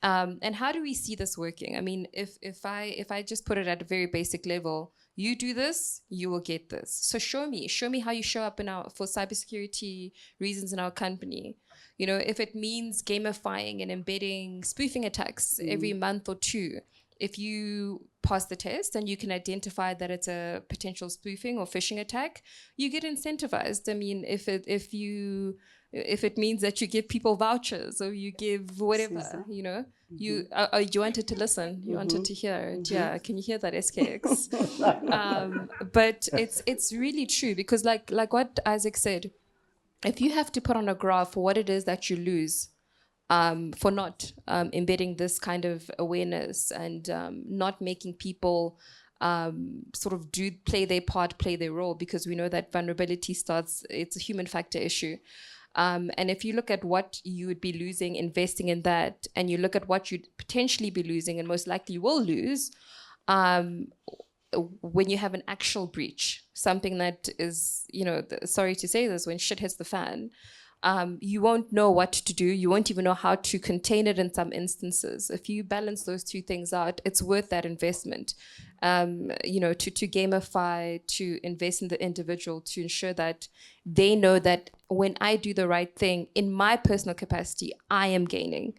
And how do we see this working? I mean, if I just put it at a very basic level, you do this, you will get this. So show me how you show up for cybersecurity reasons in our company. You know, if it means gamifying and embedding spoofing attacks every month or two, if you pass the test and you can identify that it's a potential spoofing or phishing attack, you get incentivized. I mean, if it means that you give people vouchers or you give whatever, you know, you wanted to listen, you wanted to hear it. Yeah, can you hear that, SkX? But it's really true, because like what Isaac said, if you have to put on a graph for what it is that you lose for not embedding this kind of awareness and not making people sort of play their part, play their role, because we know that vulnerability it's a human factor issue. And if you look at what you would be losing investing in that, and you look at what you'd potentially be losing and most likely will lose when you have an actual breach, something that is, you know, sorry to say this, when shit hits the fan, you won't know what to do. You won't even know how to contain it in some instances. If you balance those two things out, it's worth that investment, you know, to gamify, to invest in the individual, to ensure that they know that when I do the right thing in my personal capacity, I am gaining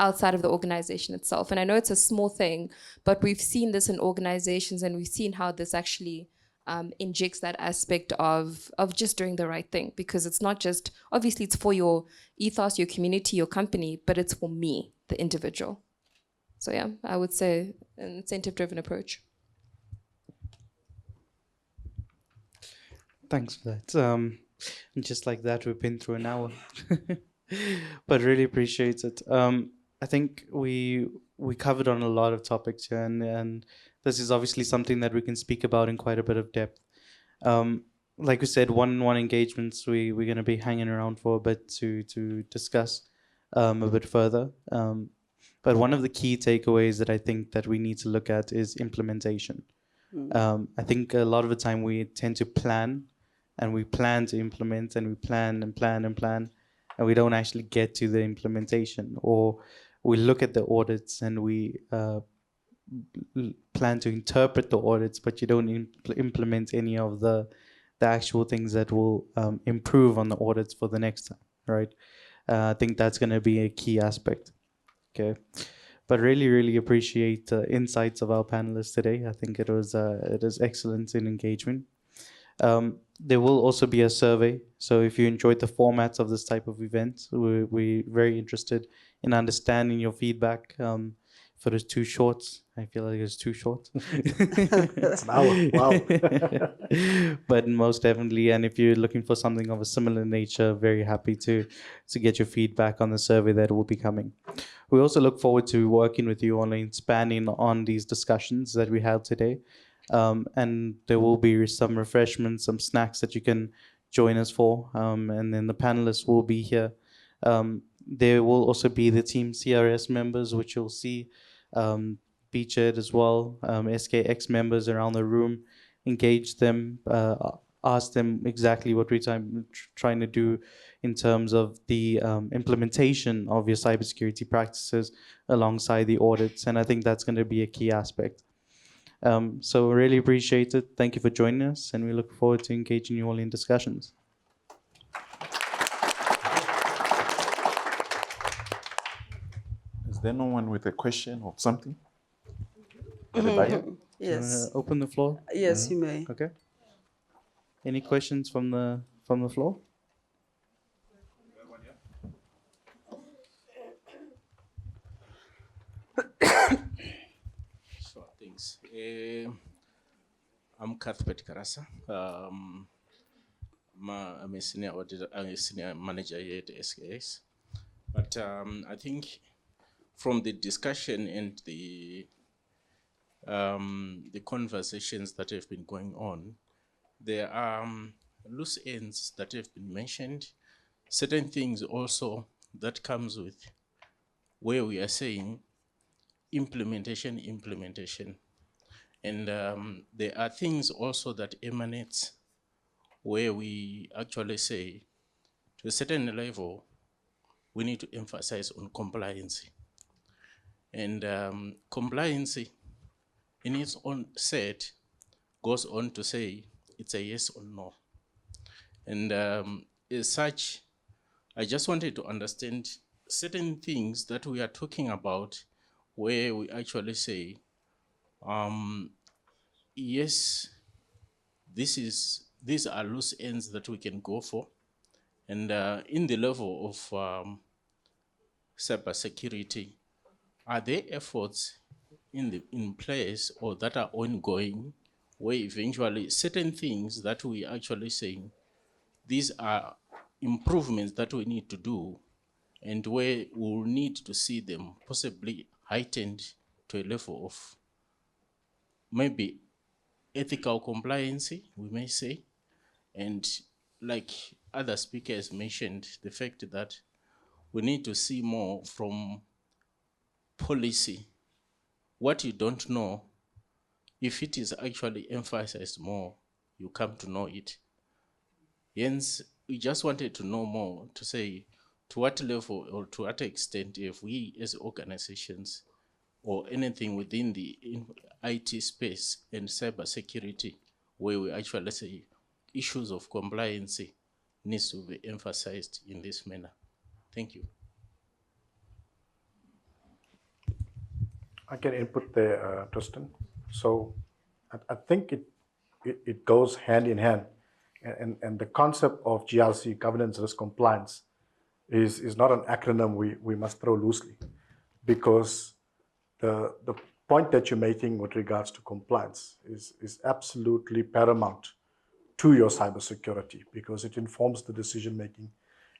outside of the organization itself. And I know it's a small thing, but we've seen this in organizations, and we've seen how this actually injects that aspect of just doing the right thing, because it's not just, obviously it's for your ethos, your community, your company, but it's for me, the individual. So yeah, I would say an incentive-driven approach. Thanks for that. And just like that, we've been through an hour, but really appreciate it. I think we covered on a lot of topics here, and this is obviously something that we can speak about in quite a bit of depth. like we said, one-on-one engagements we're going to be hanging around for a bit to discuss a bit further. But one of the key takeaways that I think that we need to look at is implementation. I think a lot of the time we tend to plan, and we plan to implement, and we plan and plan and plan, and we don't actually get to the implementation. Or we look at the audits and we plan to interpret the audits, but you don't implement any of the actual things that will improve on the audits for the next time, right? I think that's going to be a key aspect. Okay, but really appreciate the insights of our panelists today. I think it is excellent in engagement. There will also be a survey, so if you enjoyed the formats of this type of event, we're very interested in understanding your feedback. If it is too short, I feel like it's too short. It's an hour. Wow. But most definitely, and if you're looking for something of a similar nature, very happy to get your feedback on the survey that will be coming. We also look forward to working with you on expanding on these discussions that we had today. And there will be some refreshments, some snacks that you can join us for. And then the panelists will be here. There will also be the team CRS members, which you'll see featured as well. SkX members around the room. Engage them, ask them exactly what we're trying to do in terms of the implementation of your cybersecurity practices alongside the audits. And I think that's going to be a key aspect. So really appreciate it. Thank you for joining us, and we look forward to engaging you all in discussions. Is there no one with a question or something? Everybody? Yes. Open the floor. Yes, you may. Okay. Any questions from the floor? Sure, thanks. I'm Cuthbert Karasa. I'm a senior auditor, a senior manager here at SkX. But I think from the discussion and the conversations that have been going on, there are loose ends that have been mentioned. Certain things also that comes with where we are saying implementation. And there are things also that emanate where we actually say, to a certain level, we need to emphasize on compliance. And compliance, in its own set, goes on to say it's a yes or no. And as such, I just wanted to understand certain things that we are talking about where we actually say, yes, these are loose ends that we can go for. And in the level of cybersecurity, are there efforts in place or that are ongoing where eventually certain things that we actually saying, these are improvements that we need to do, and where we'll need to see them possibly heightened to a level of maybe ethical compliance, we may say, and like other speakers mentioned, the fact that we need to see more from policy. What you don't know, if it is actually emphasized more, you come to know it. Hence, we just wanted to know more to say to what level or to what extent if we as organizations or anything within the IT space and cybersecurity, where we actually say issues of compliance needs to be emphasized in this manner. Thank you. I can input there, Drystan. So I think it goes hand in hand. And the concept of GRC, governance, risk, compliance, is not an acronym we must throw loosely, because the point that you're making with regards to compliance is absolutely paramount to your cybersecurity, because it informs the decision making,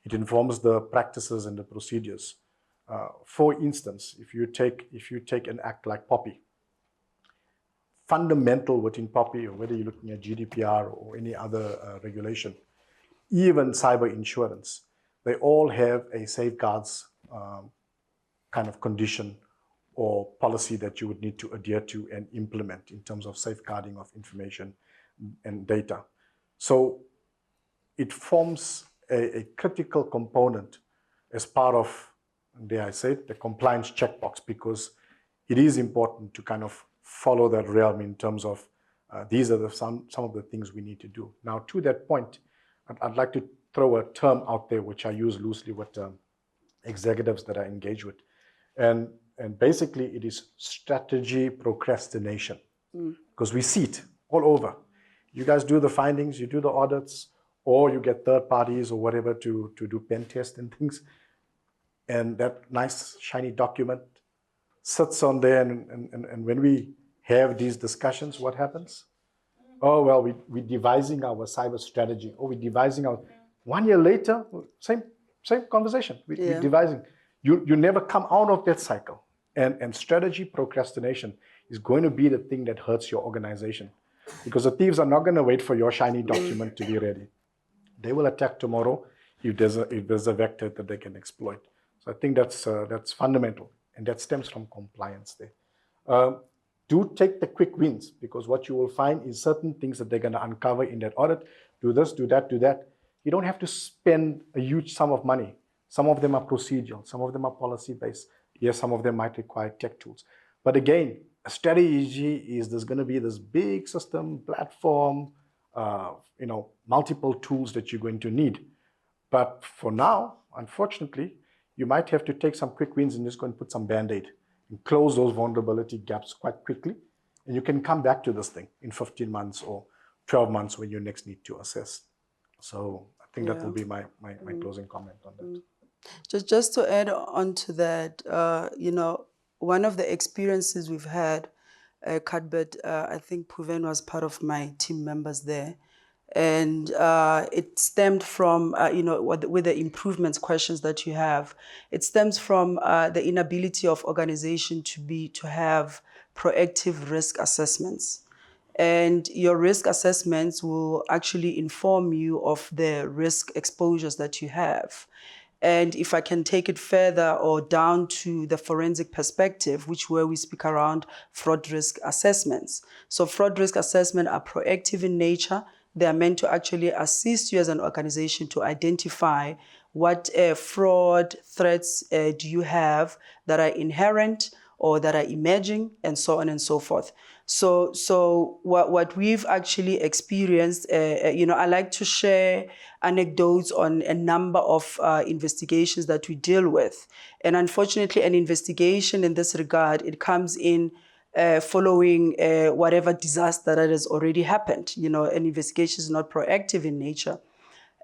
it informs the practices and the procedures. For instance, if you take an act like Poppy, fundamental within POPI, or whether you're looking at GDPR or any other regulation, even cyber insurance, they all have a safeguards kind of condition or policy that you would need to adhere to and implement in terms of safeguarding of information and data. So it forms a critical component as part of, dare I say, the compliance checkbox, because it is important to kind of follow that realm in terms of these are some of the things we need to do. Now, to that point, I'd like to throw a term out there which I use loosely with executives that I engage with. And basically, it is strategy procrastination, because we see it all over. You guys do the findings, you do the audits, or you get third parties or whatever to do pen tests and things. And that nice, shiny document sits on there. And when we have these discussions, what happens? Oh, well, we're devising our cyber strategy, or we're devising our... 1 year later, same conversation. We're devising. You never come out of that cycle. And strategy procrastination is going to be the thing that hurts your organization, because the thieves are not going to wait for your shiny document to be ready. They will attack tomorrow if there's a vector that they can exploit. So I think that's fundamental, and that stems from compliance there. Do take the quick wins, because what you will find is certain things that they're going to uncover in that audit. Do this, do that, do that. You don't have to spend a huge sum of money. Some of them are procedural, some of them are policy-based. Yes, some of them might require tech tools. But again, a strategy is there's going to be this big system, platform, multiple tools that you're going to need. But for now, unfortunately, you might have to take some quick wins and just go and put some Band-Aid and close those vulnerability gaps quite quickly. And you can come back to this thing in 15 months or 12 months when you next need to assess. So I think that will be my closing comment on that. Just to add on to that, one of the experiences we've had, Cuthbert, I think Pooven was part of my team members there. And it stemmed from, with the improvements questions that you have, it stems from the inability of organization to have proactive risk assessments. And your risk assessments will actually inform you of the risk exposures that you have. And if I can take it further or down to the forensic perspective, where we speak around fraud risk assessments. So fraud risk assessments are proactive in nature. They are meant to actually assist you as an organization to identify what fraud threats do you have that are inherent or that are emerging, and so on and so forth. So what we've actually experienced, I like to share anecdotes on a number of investigations that we deal with. And unfortunately, an investigation in this regard, it comes in following whatever disaster that has already happened. An investigation is not proactive in nature.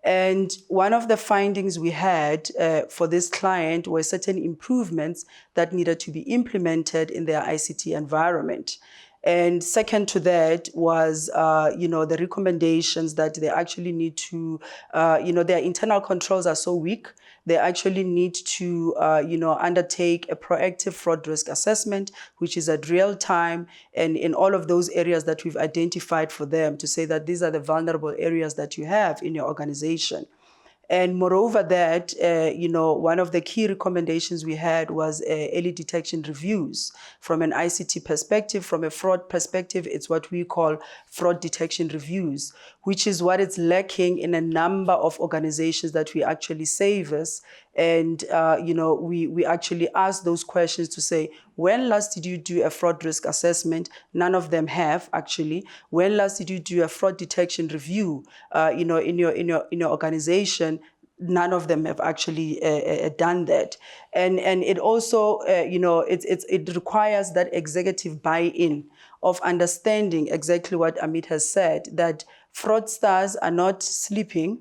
And one of the findings we had for this client were certain improvements that needed to be implemented in their ICT environment. And second to that was, the recommendations that they actually need to, their internal controls are so weak. They actually need to, undertake a proactive fraud risk assessment, which is at real time, and in all of those areas that we've identified for them to say that these are the vulnerable areas that you have in your organization. And moreover that, one of the key recommendations we had was early detection reviews. From an ICT perspective, from a fraud perspective, it's what we call fraud detection reviews, which is what is lacking in a number of organizations that we actually service. And, we actually ask those questions to say, when last did you do a fraud risk assessment? None of them have, actually. When last did you do a fraud detection review, in your organization? None of them have actually done that. And it also, it requires that executive buy-in of understanding exactly what Amit has said, that fraudsters are not sleeping.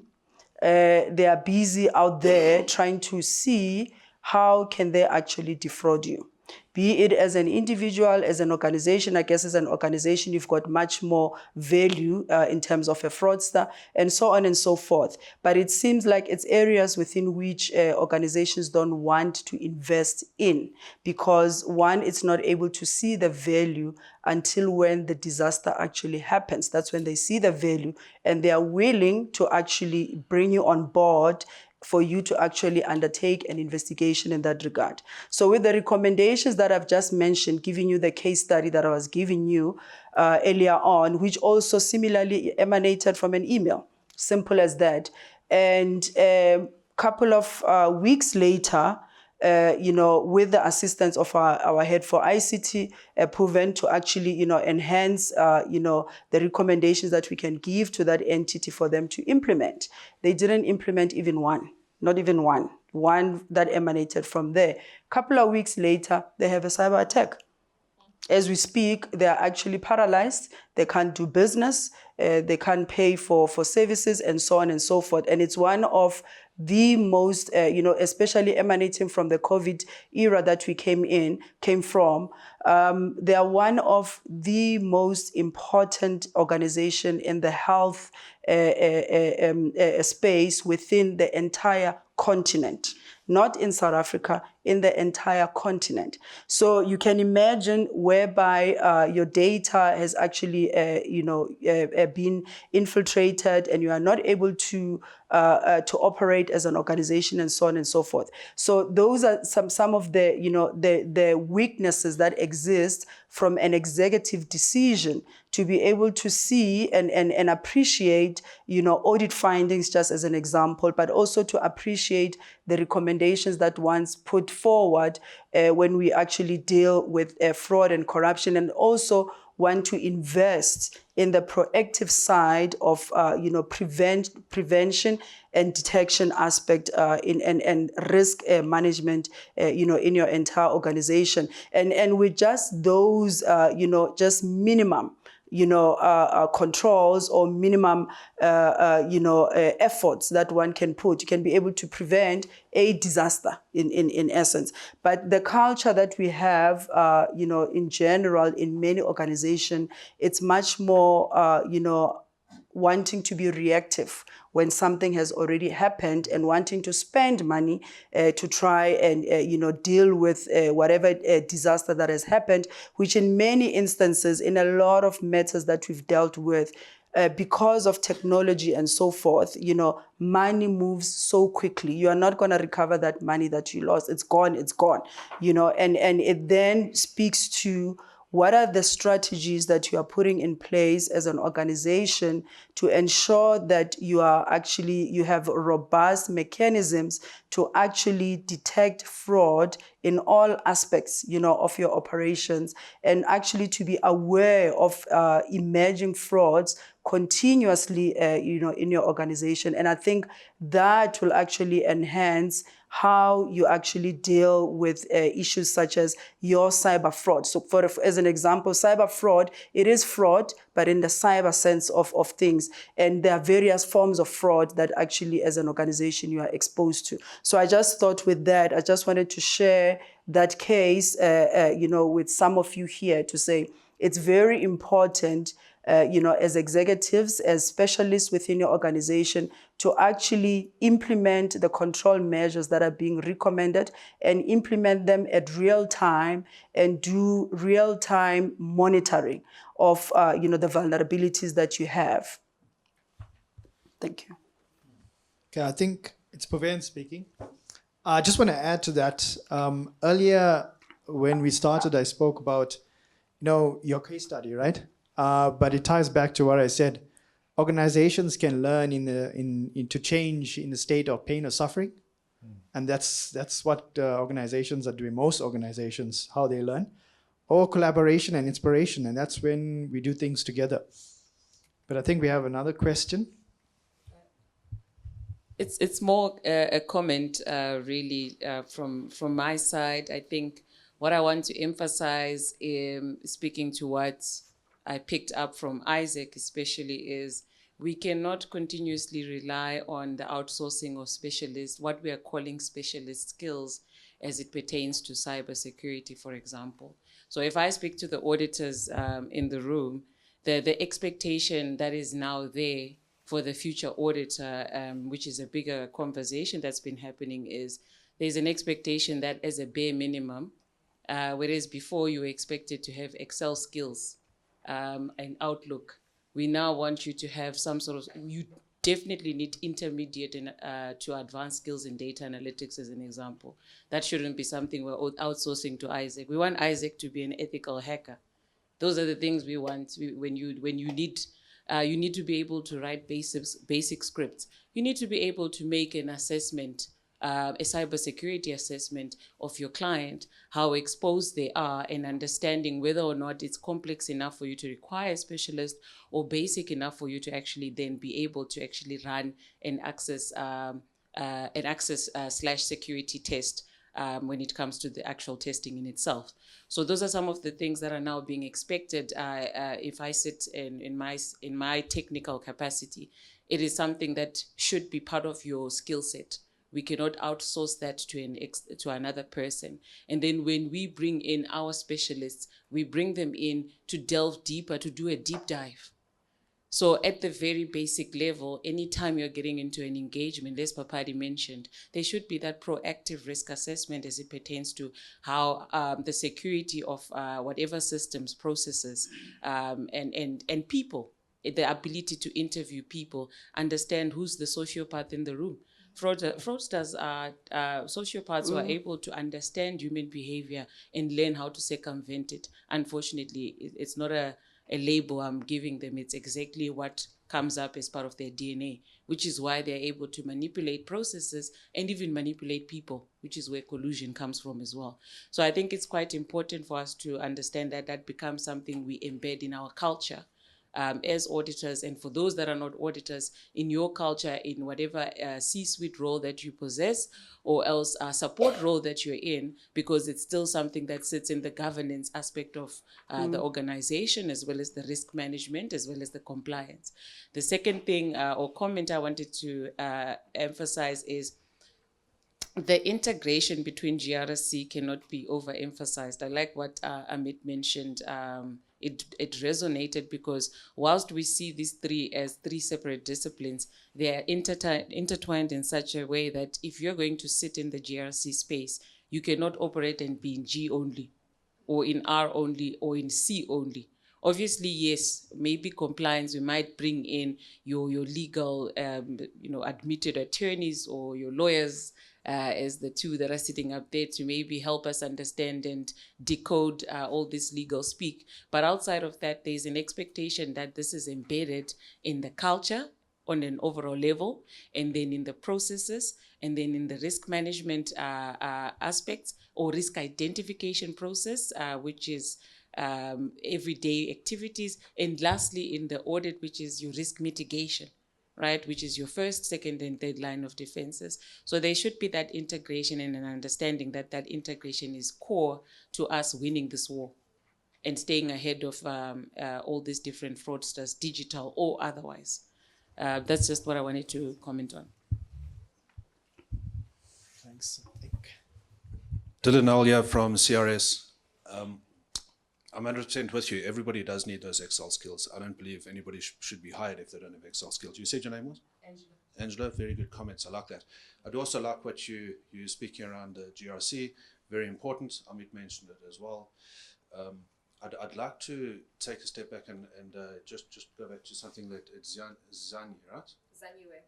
They are busy out there trying to see how can they actually defraud you. Be it as an individual, as an organization. I guess as an organization, you've got much more value in terms of a fraudster, and so on and so forth. But it seems like it's areas within which organizations don't want to invest in, because one, it's not able to see the value until when the disaster actually happens. That's when they see the value, and they are willing to actually bring you on board for you to actually undertake an investigation in that regard. So with the recommendations that I've just mentioned, giving you the case study that I was giving you earlier on, which also similarly emanated from an email, simple as that. And a couple of weeks later, with the assistance of our head for ICT, Pooven, to actually, enhance, the recommendations that we can give to that entity for them to implement. They didn't implement even one, not even one that emanated from there. A couple of weeks later, they have a cyber attack. As we speak, they are actually paralyzed. They can't do business. They can't pay for services, and so on and so forth. And it's one of the most, especially emanating from the COVID era that we came from. They are one of the most important organization in the health space within the entire continent. Not in South Africa, in the entire continent. So you can imagine whereby your data has actually, been infiltrated, and you are not able to operate as an organization, and so on and so forth. So those are some of the, the weaknesses that exist from an executive decision to be able to see and appreciate, audit findings, just as an example, but also to appreciate the recommendations that once put forward when we actually deal with fraud and corruption, and also want to invest in the proactive side of, prevention and detection aspect and risk management, in your entire organization. And with just those, just minimum, controls or minimum, efforts that one can put, you can be able to prevent a disaster in essence. But the culture that we have, in general, in many organizations, it's much more, wanting to be reactive when something has already happened, and wanting to spend money to try and deal with whatever disaster that has happened, which in many instances, in a lot of matters that we've dealt with, because of technology and so forth, money moves so quickly. You are not going to recover that money that you lost. It's gone, and it then speaks to what are the strategies that you are putting in place as an organization to ensure that you have robust mechanisms to actually detect fraud in all aspects, of your operations, and actually to be aware of emerging frauds continuously, in your organization. And I think that will actually enhance how you actually deal with issues such as your cyber fraud. So as an example, cyber fraud, it is fraud, but in the cyber sense of things. And there are various forms of fraud that actually as an organization you are exposed to. So I just thought with that, I just wanted to share that case, with some of you here to say it's very important, as executives, as specialists within your organization, to actually implement the control measures that are being recommended and implement them at real time and do real time monitoring of, the vulnerabilities that you have. Thank you. Okay, I think it's Pooven speaking. I just want to add to that. Earlier, when we started, I spoke about, your case study, right? But it ties back to what I said. Organizations can learn to change in the state of pain or suffering, and that's what organizations are doing. Most organizations, how they learn, or collaboration and inspiration, and that's when we do things together. But I think we have another question. It's more a comment, really, from my side. I think what I want to emphasize, speaking to what I picked up from Isaac especially, is we cannot continuously rely on the outsourcing of specialists, what we are calling specialist skills, as it pertains to cybersecurity, for example. So if I speak to the auditors in the room, the expectation that is now there for the future auditor, which is a bigger conversation that's been happening, is there's an expectation that as a bare minimum, whereas before you were expected to have Excel skills and Outlook, we now want you to have some sort of, you definitely need intermediate to advanced skills in data analytics, as an example. That shouldn't be something we're outsourcing to Isaac. We want Isaac to be an ethical hacker. Those are the things we want. When you need to be able to write basic scripts. You need to be able to make an assessment, a cybersecurity assessment of your client, how exposed they are, and understanding whether or not it's complex enough for you to require a specialist or basic enough for you to actually then be able to actually run an access slash security test when it comes to the actual testing in itself. So those are some of the things that are now being expected. If I sit in my technical capacity, it is something that should be part of your skill set. We cannot outsource that to another person. And then when we bring in our specialists, we bring them in to delve deeper, to do a deep dive. So at the very basic level, anytime you're getting into an engagement, as Papadi mentioned, there should be that proactive risk assessment as it pertains to how the security of whatever systems, processes, and people, the ability to interview people, understand who's the sociopath in the room. Fraudsters are sociopaths who are able to understand human behavior and learn how to circumvent it. Unfortunately, it's not a label I'm giving them. It's exactly what comes up as part of their DNA, which is why they're able to manipulate processes and even manipulate people, which is where collusion comes from as well. So I think it's quite important for us to understand that that becomes something we embed in our culture. As auditors, and for those that are not auditors, in your culture, in whatever C-suite role that you possess, or else support role that you're in, because it's still something that sits in the governance aspect of the organization, as well as the risk management, as well as the compliance. The second thing or comment I wanted to emphasize is the integration between GRC cannot be overemphasized. I like what Amit mentioned. It resonated because whilst we see these three as three separate disciplines, they are intertwined in such a way that if you're going to sit in the GRC space, you cannot operate and be in G only, or in R only, or in C only. Obviously, yes, maybe compliance, we might bring in your legal, admitted attorneys or your lawyers as the two that are sitting up there to maybe help us understand and decode all this legal speak. But outside of that, there's an expectation that this is embedded in the culture on an overall level, and then in the processes, and then in the risk management aspects or risk identification process, which is everyday activities, and lastly in the audit, which is your risk mitigation, right, which is your first, second, and third line of defenses. So there should be that integration and an understanding that that integration is core to us winning this war and staying ahead of all these different fraudsters, digital or otherwise. That's just what I wanted to comment on. Thanks. Dylan Alia from CRS. I'm 100% with you. Everybody does need those Excel skills. I don't believe anybody should be hired if they don't have Excel skills. You said your name was? Angela. Angela, very good comments. I like that. I'd also like what you're speaking around the GRC. Very important. Amit mentioned it as well. I'd like to take a step back and just go back to something that Zani, right?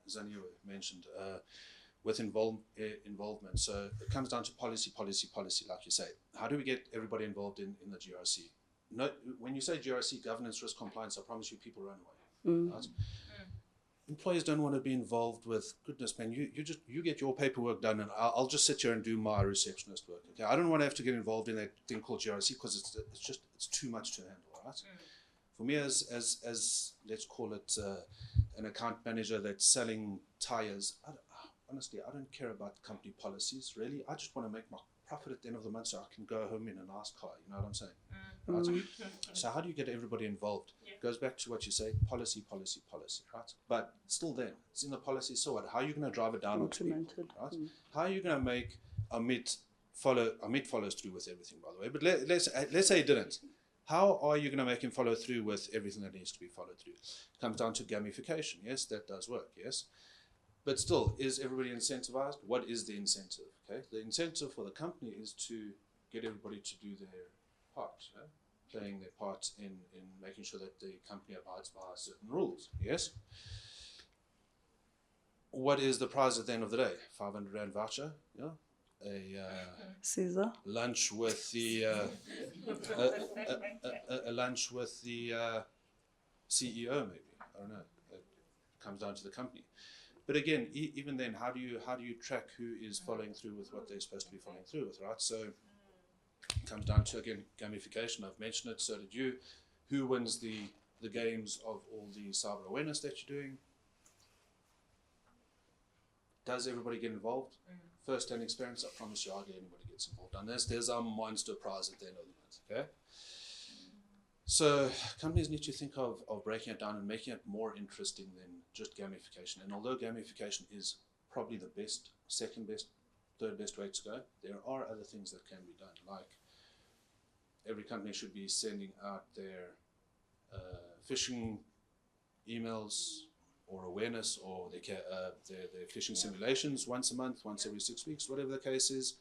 Zaniwe mentioned with involvement. So it comes down to policy, like you say. How do we get everybody involved in the GRC? No, when you say GRC, governance, risk, compliance, I promise you people run away. Right? Employees don't want to be involved with, goodness, man, you get your paperwork done and I'll just sit here and do my receptionist work. Okay, I don't want to have to get involved in that thing called GRC because it's too much to handle, right? For me, as let's call it an account manager that's selling tires, honestly, I don't care about company policies, really. I just want to make my profit at the end of the month so I can go home in a nice car, you know what I'm saying? Right? So how do you get everybody involved? It goes back to what you say, policy, right? But still then, it's in the policy, so what? How are you going to drive it down onto people, right? How are you going to make Amit Amit follows through with everything, by the way, but let's say he didn't. How are you going to make him follow through with everything that needs to be followed through? It comes down to gamification. Yes, that does work. Yes. But still, is everybody incentivized? What is the incentive? Okay, the incentive for the company is to get everybody to do their part, playing their part in making sure that the company abides by certain rules. Yes. What is the prize at the end of the day? 500 Rand voucher. Yeah. Caesar. Lunch with the a lunch with the CEO, maybe. I don't know. It comes down to the company. But again, even then, how do you track who is following through with what they're supposed to be following through with, right? So it comes down to, again, gamification. I've mentioned it, so did you. Who wins the games of all the cyber awareness that you're doing? Does everybody get involved? First-hand experience, I promise you hardly anybody gets involved. Unless there's a monster prize at the end of the month, okay? So companies need to think of breaking it down and making it more interesting than just gamification. And although gamification is probably the best, second best, third best way to go, there are other things that can be done. Like every company should be sending out their phishing emails or awareness or their phishing simulations once a month, once every 6 weeks, whatever the case is.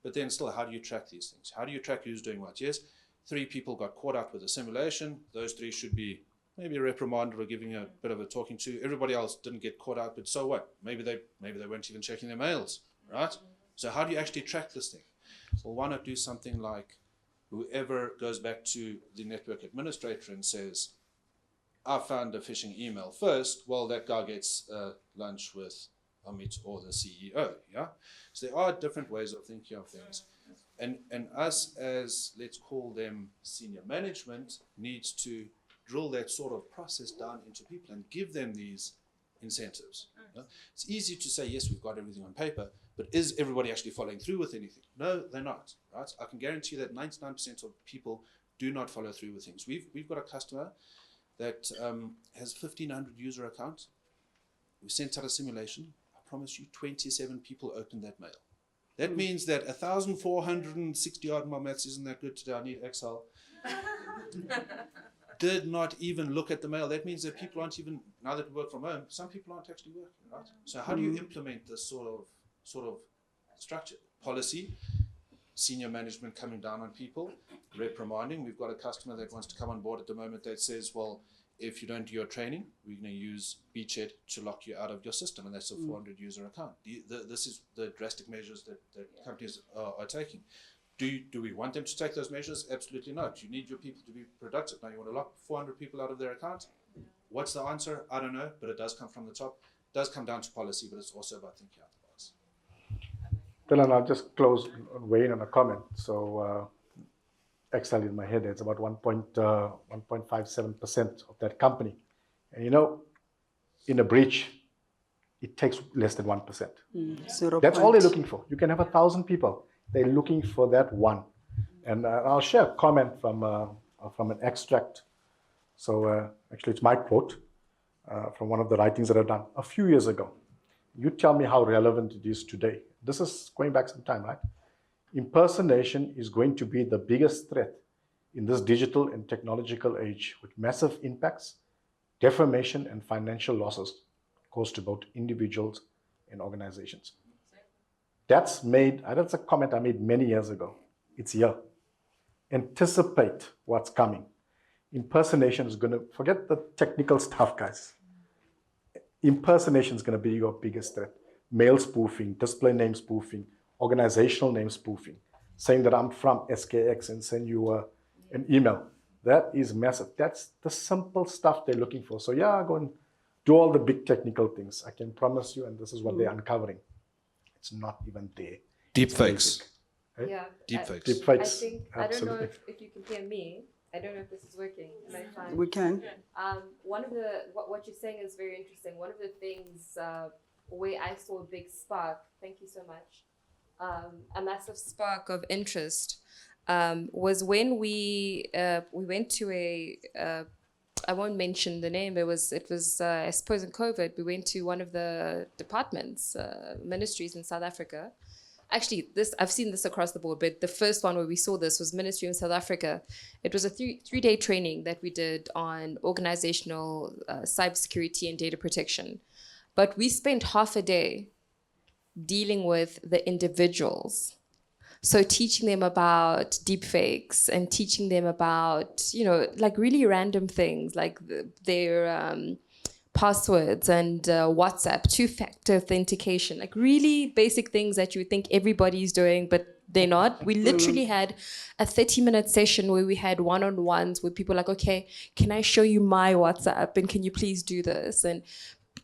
But then still, how do you track these things? How do you track who's doing what? Yes, 3 people got caught out with a simulation. Those 3 should be maybe reprimanded or giving a bit of a talking to. Everybody else didn't get caught out, but so what? Maybe they weren't even checking their mails, right? So how do you actually track this thing? Well, why not do something like whoever goes back to the network administrator and says, I found a phishing email first, well, that guy gets lunch with Amit or the CEO, yeah? So there are different ways of thinking of things. And us as, let's call them senior management, needs to drill that sort of process down into people and give them these incentives. Yeah? It's easy to say, yes, we've got everything on paper, but is everybody actually following through with anything? No, they're not, right? I can guarantee that 99% of people do not follow through with things. We've got a customer that has 1,500 user accounts. We sent out a simulation. I promise you 27 people opened that mail. That means that 1,460 odd, my maths isn't that good today, I need Excel, did not even look at the mail. That means that people aren't even, now that we work from home, some people aren't actually working, right? So how do you implement this sort of structure? Policy, senior management coming down on people, reprimanding. We've got a customer that wants to come on board at the moment that says, well, if you don't do your training, we're going to use Beachhead to lock you out of your system, and that's a 400 user account. This is the drastic measures that companies are taking. Do we want them to take those measures? Absolutely not. You need your people to be productive. Now you want to lock 400 people out of their account? What's the answer? I don't know, but it does come from the top. It does come down to policy, but it's also about thinking out the box. Dylan, I'll just close and weigh in on a comment. So Excel in my head, it's about 1.57% of that company. And you know, in a breach, it takes less than 1%. That's all they're looking for. You can have 1,000 people. They're looking for that one. And I'll share a comment from an extract. So actually, it's my quote from one of the writings that I've done a few years ago. You tell me how relevant it is today. This is going back some time, right? Impersonation is going to be the biggest threat in this digital and technological age, with massive impacts, defamation, and financial losses caused to both individuals and organizations. That's a comment I made many years ago. It's here. Anticipate what's coming. Impersonation is going to, forget the technical stuff, guys. Impersonation is going to be your biggest threat. Mail spoofing, display name spoofing, organizational name spoofing, saying that I'm from SkX and send you an email. That is massive. That's the simple stuff they're looking for. So yeah, go and do all the big technical things. I can promise you, and this is what they're uncovering. It's not even there. Deepfakes. Right? Yeah. Deepfakes. Deepfakes. I don't know if you can hear me. I don't know if this is working. Am I fine? We can. One of what you're saying is very interesting. One of the things where I saw a big spark, thank you so much, a massive spark of interest was when we went to I won't mention the name. It was I suppose in COVID we went to one of the departments, ministries in South Africa, Actually, I've seen this across the board, but the first one where we saw this was Ministry of South Africa. It was a three-day training that we did on organizational cybersecurity and data protection. But we spent half a day dealing with the individuals. So teaching them about deepfakes and teaching them about, like really random things like their passwords and WhatsApp, two-factor authentication, like really basic things that you would think everybody's doing, but they're not. We literally had a 30-minute session where we had one-on-ones with people like, okay, can I show you my WhatsApp and can you please do this? And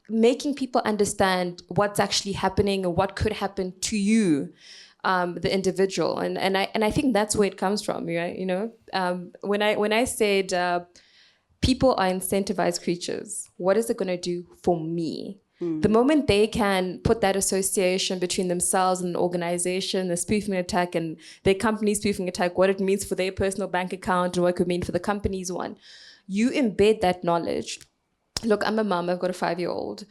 making people understand what's actually happening and what could happen to you, the individual, and I think that's where it comes from, right? When I said people are incentivized creatures, what is it going to do for me? The moment they can put that association between themselves and an organization, the spoofing attack and their company spoofing attack, what it means for their personal bank account and what it could mean for the company's one, you embed that knowledge. Look, I'm a mom, I've got a 5-year-old,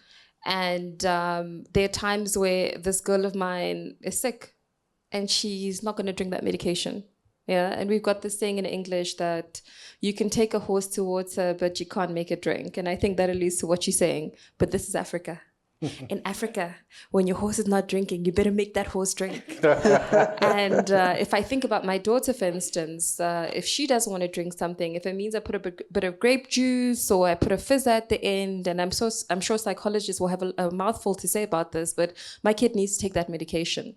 and there are times where this girl of mine is sick and she's not going to drink that medication. Yeah, and we've got this saying in English that you can take a horse to water, but you can't make it drink. And I think that alludes to what you're saying. But this is Africa. In Africa, when your horse is not drinking, you better make that horse drink. And if I think about my daughter, for instance, if she doesn't want to drink something, if it means I put a bit of grape juice or I put a fizz at the end, and I'm sure psychologists will have a mouthful to say about this, but my kid needs to take that medication.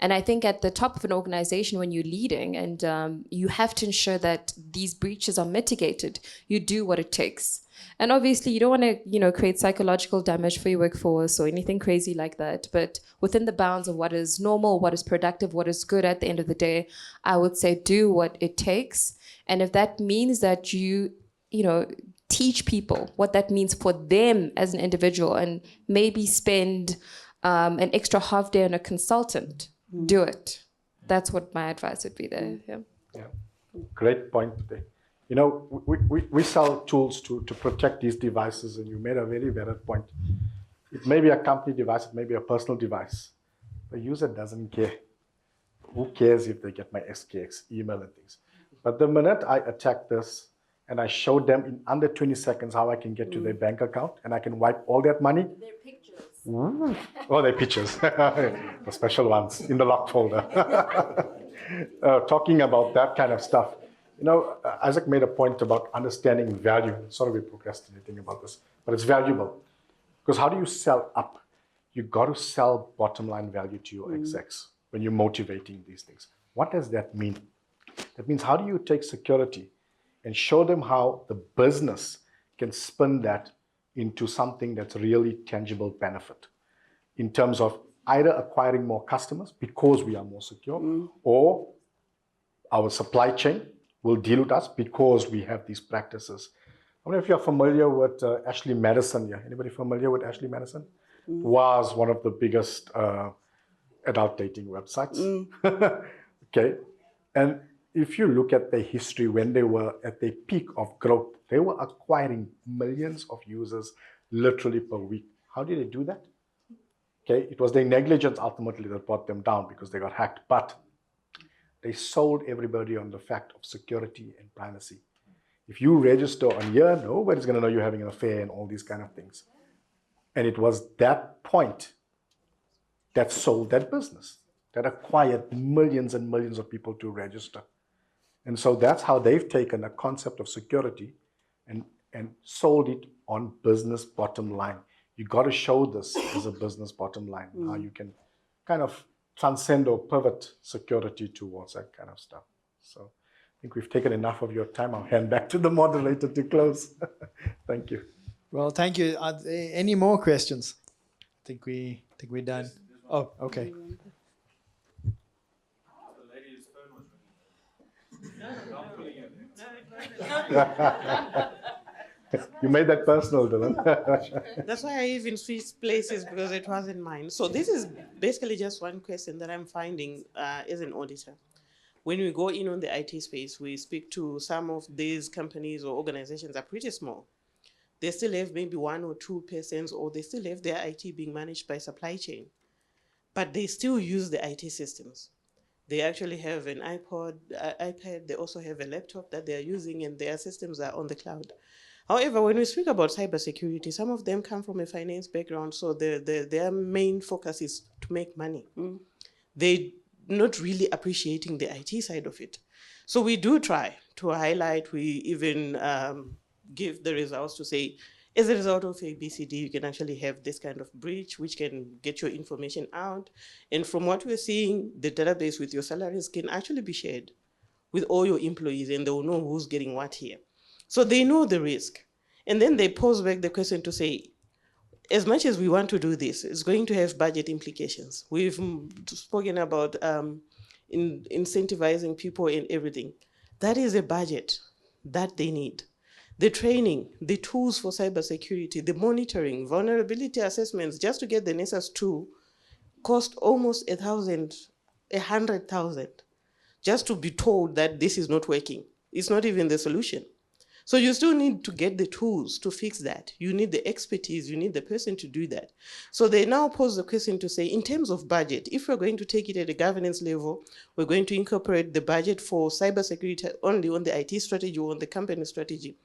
And I think at the top of an organization, when you're leading and you have to ensure that these breaches are mitigated, you do what it takes. And obviously, you don't want to, create psychological damage for your workforce or anything crazy like that. But within the bounds of what is normal, what is productive, what is good at the end of the day, I would say do what it takes. And if that means that you teach people what that means for them as an individual and maybe spend an extra half day on a consultant, do it. That's what my advice would be there. Yeah, great point there. We sell tools to protect these devices, and you made a very valid point. It may be a company device, it may be a personal device. The user doesn't care. Who cares if they get my SkX email and things? But the minute I attack this and I show them in under 20 seconds how I can get to their bank account and I can wipe all that money. Their pictures. Ooh. Oh, they're pictures. The special ones in the locked folder. Talking about that kind of stuff. Isaac made a point about understanding value. Sorry, we're procrastinating about this, but it's valuable. Because how do you sell up? You got to sell bottom line value to your execs when you're motivating these things. What does that mean? That means how do you take security and show them how the business can spin that into something that's really tangible benefit in terms of either acquiring more customers because we are more secure, or our supply chain will deal with us because we have these practices. I don't know if you're familiar with Ashley Madison. Yeah, anybody familiar with Ashley Madison? Was one of the biggest adult dating websites. Okay, and if you look at their history, when they were at their peak of growth, they were acquiring millions of users literally per week. How did they do that? Okay, it was their negligence ultimately that brought them down because they got hacked, but they sold everybody on the fact of security and privacy. If you register on here, nobody's going to know you're having an affair and all these kind of things. And it was that point that sold that business, that acquired millions and millions of people to register. And so that's how they've taken a concept of security and sold it on business bottom line. You got to show this as a business bottom line, how you can kind of transcend or pivot security towards that kind of stuff. So I think we've taken enough of your time. I'll hand back to the moderator to close. Thank you. Well, thank you. Are there any more questions? I think we're done. Oh, okay. You made that personal, Dylan. That's why I even switched places because it wasn't mine. So this is basically just one question that I'm finding as an auditor. When we go in on the IT space, we speak to some of these companies or organizations are pretty small. They still have maybe 1 or 2 persons, or they still have their IT being managed by supply chain. but they still use the IT systems. They actually have an iPad, they also have a laptop that they're using, and their systems are on the cloud. However, when we speak about cybersecurity, some of them come from a finance background, so their main focus is to make money. They're not really appreciating the IT side of it. So we do try to highlight, we even give the results to say, as a result of ABCD, you can actually have this kind of breach, which can get your information out. And from what we're seeing, the database with your salaries can actually be shared with all your employees, and they will know who's getting what here. So they know the risk. And then they pose back the question to say, as much as we want to do this, it's going to have budget implications. We've spoken about incentivizing people and everything. That is a budget that they need. The training, the tools for cybersecurity, the monitoring, vulnerability assessments, just to get the Nessus 2 cost almost 100,000, just to be told that this is not working. It's not even the solution. So you still need to get the tools to fix that. You need the expertise, you need the person to do that. So they now pose the question to say, in terms of budget, if we're going to take it at a governance level, we're going to incorporate the budget for cybersecurity only on the IT strategy or on the company strategy.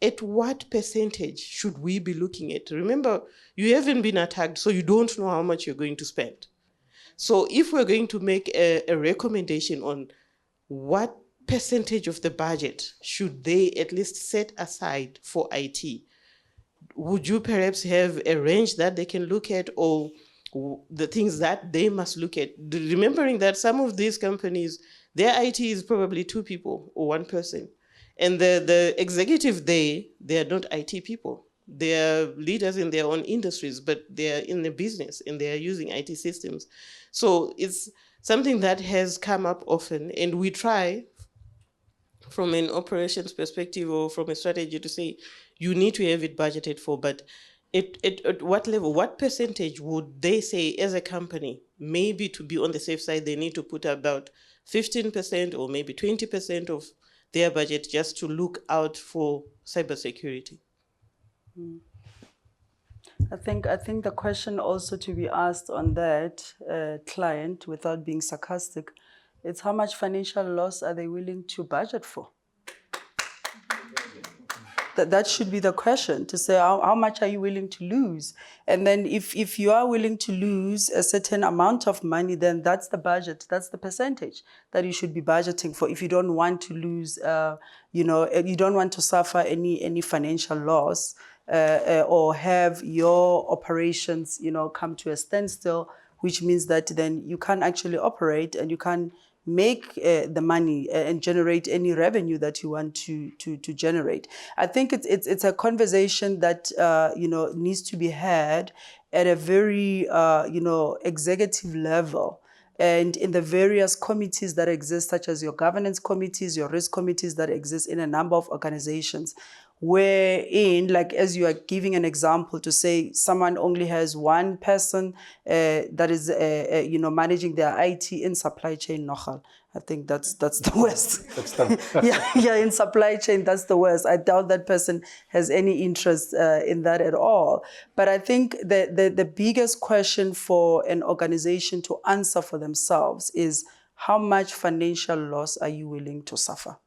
At what percentage should we be looking at? Remember, you haven't been attacked, so you don't know how much you're going to spend. So if we're going to make a recommendation on what percentage of the budget should they at least set aside for IT, would you perhaps have a range that they can look at, or the things that they must look at? Remembering that some of these companies, their IT is probably 2 people or 1 person. And the executive, they are not IT people. They are leaders in their own industries, but they are in the business and they are using IT systems. So it's something that has come up often, and we try from an operations perspective or from a strategy to say, you need to have it budgeted for, but at what level, what percentage would they say as a company, maybe to be on the safe side, they need to put about 15% or maybe 20% of their budget just to look out for cybersecurity? I think the question also to be asked on that client, without being sarcastic, it's how much financial loss are they willing to budget for? That should be the question, to say how much are you willing to lose? And then if you are willing to lose a certain amount of money, then that's the budget, that's the percentage that you should be budgeting for. If you don't want to lose, you don't want to suffer any financial loss or have your operations, come to a standstill, which means that then you can't actually operate and you can't make the money and generate any revenue that you want to generate. I think it's a conversation that needs to be had at a very executive level, and in the various committees that exist, such as your governance committees, your risk committees that exist in a number of organizations, wherein, like as you are giving an example to say someone only has 1 person that is managing their IT in supply chain, nogal. I think that's the worst. yeah, in supply chain, that's the worst. I doubt that person has any interest in that at all. But I think the biggest question for an organization to answer for themselves is, how much financial loss are you willing to suffer?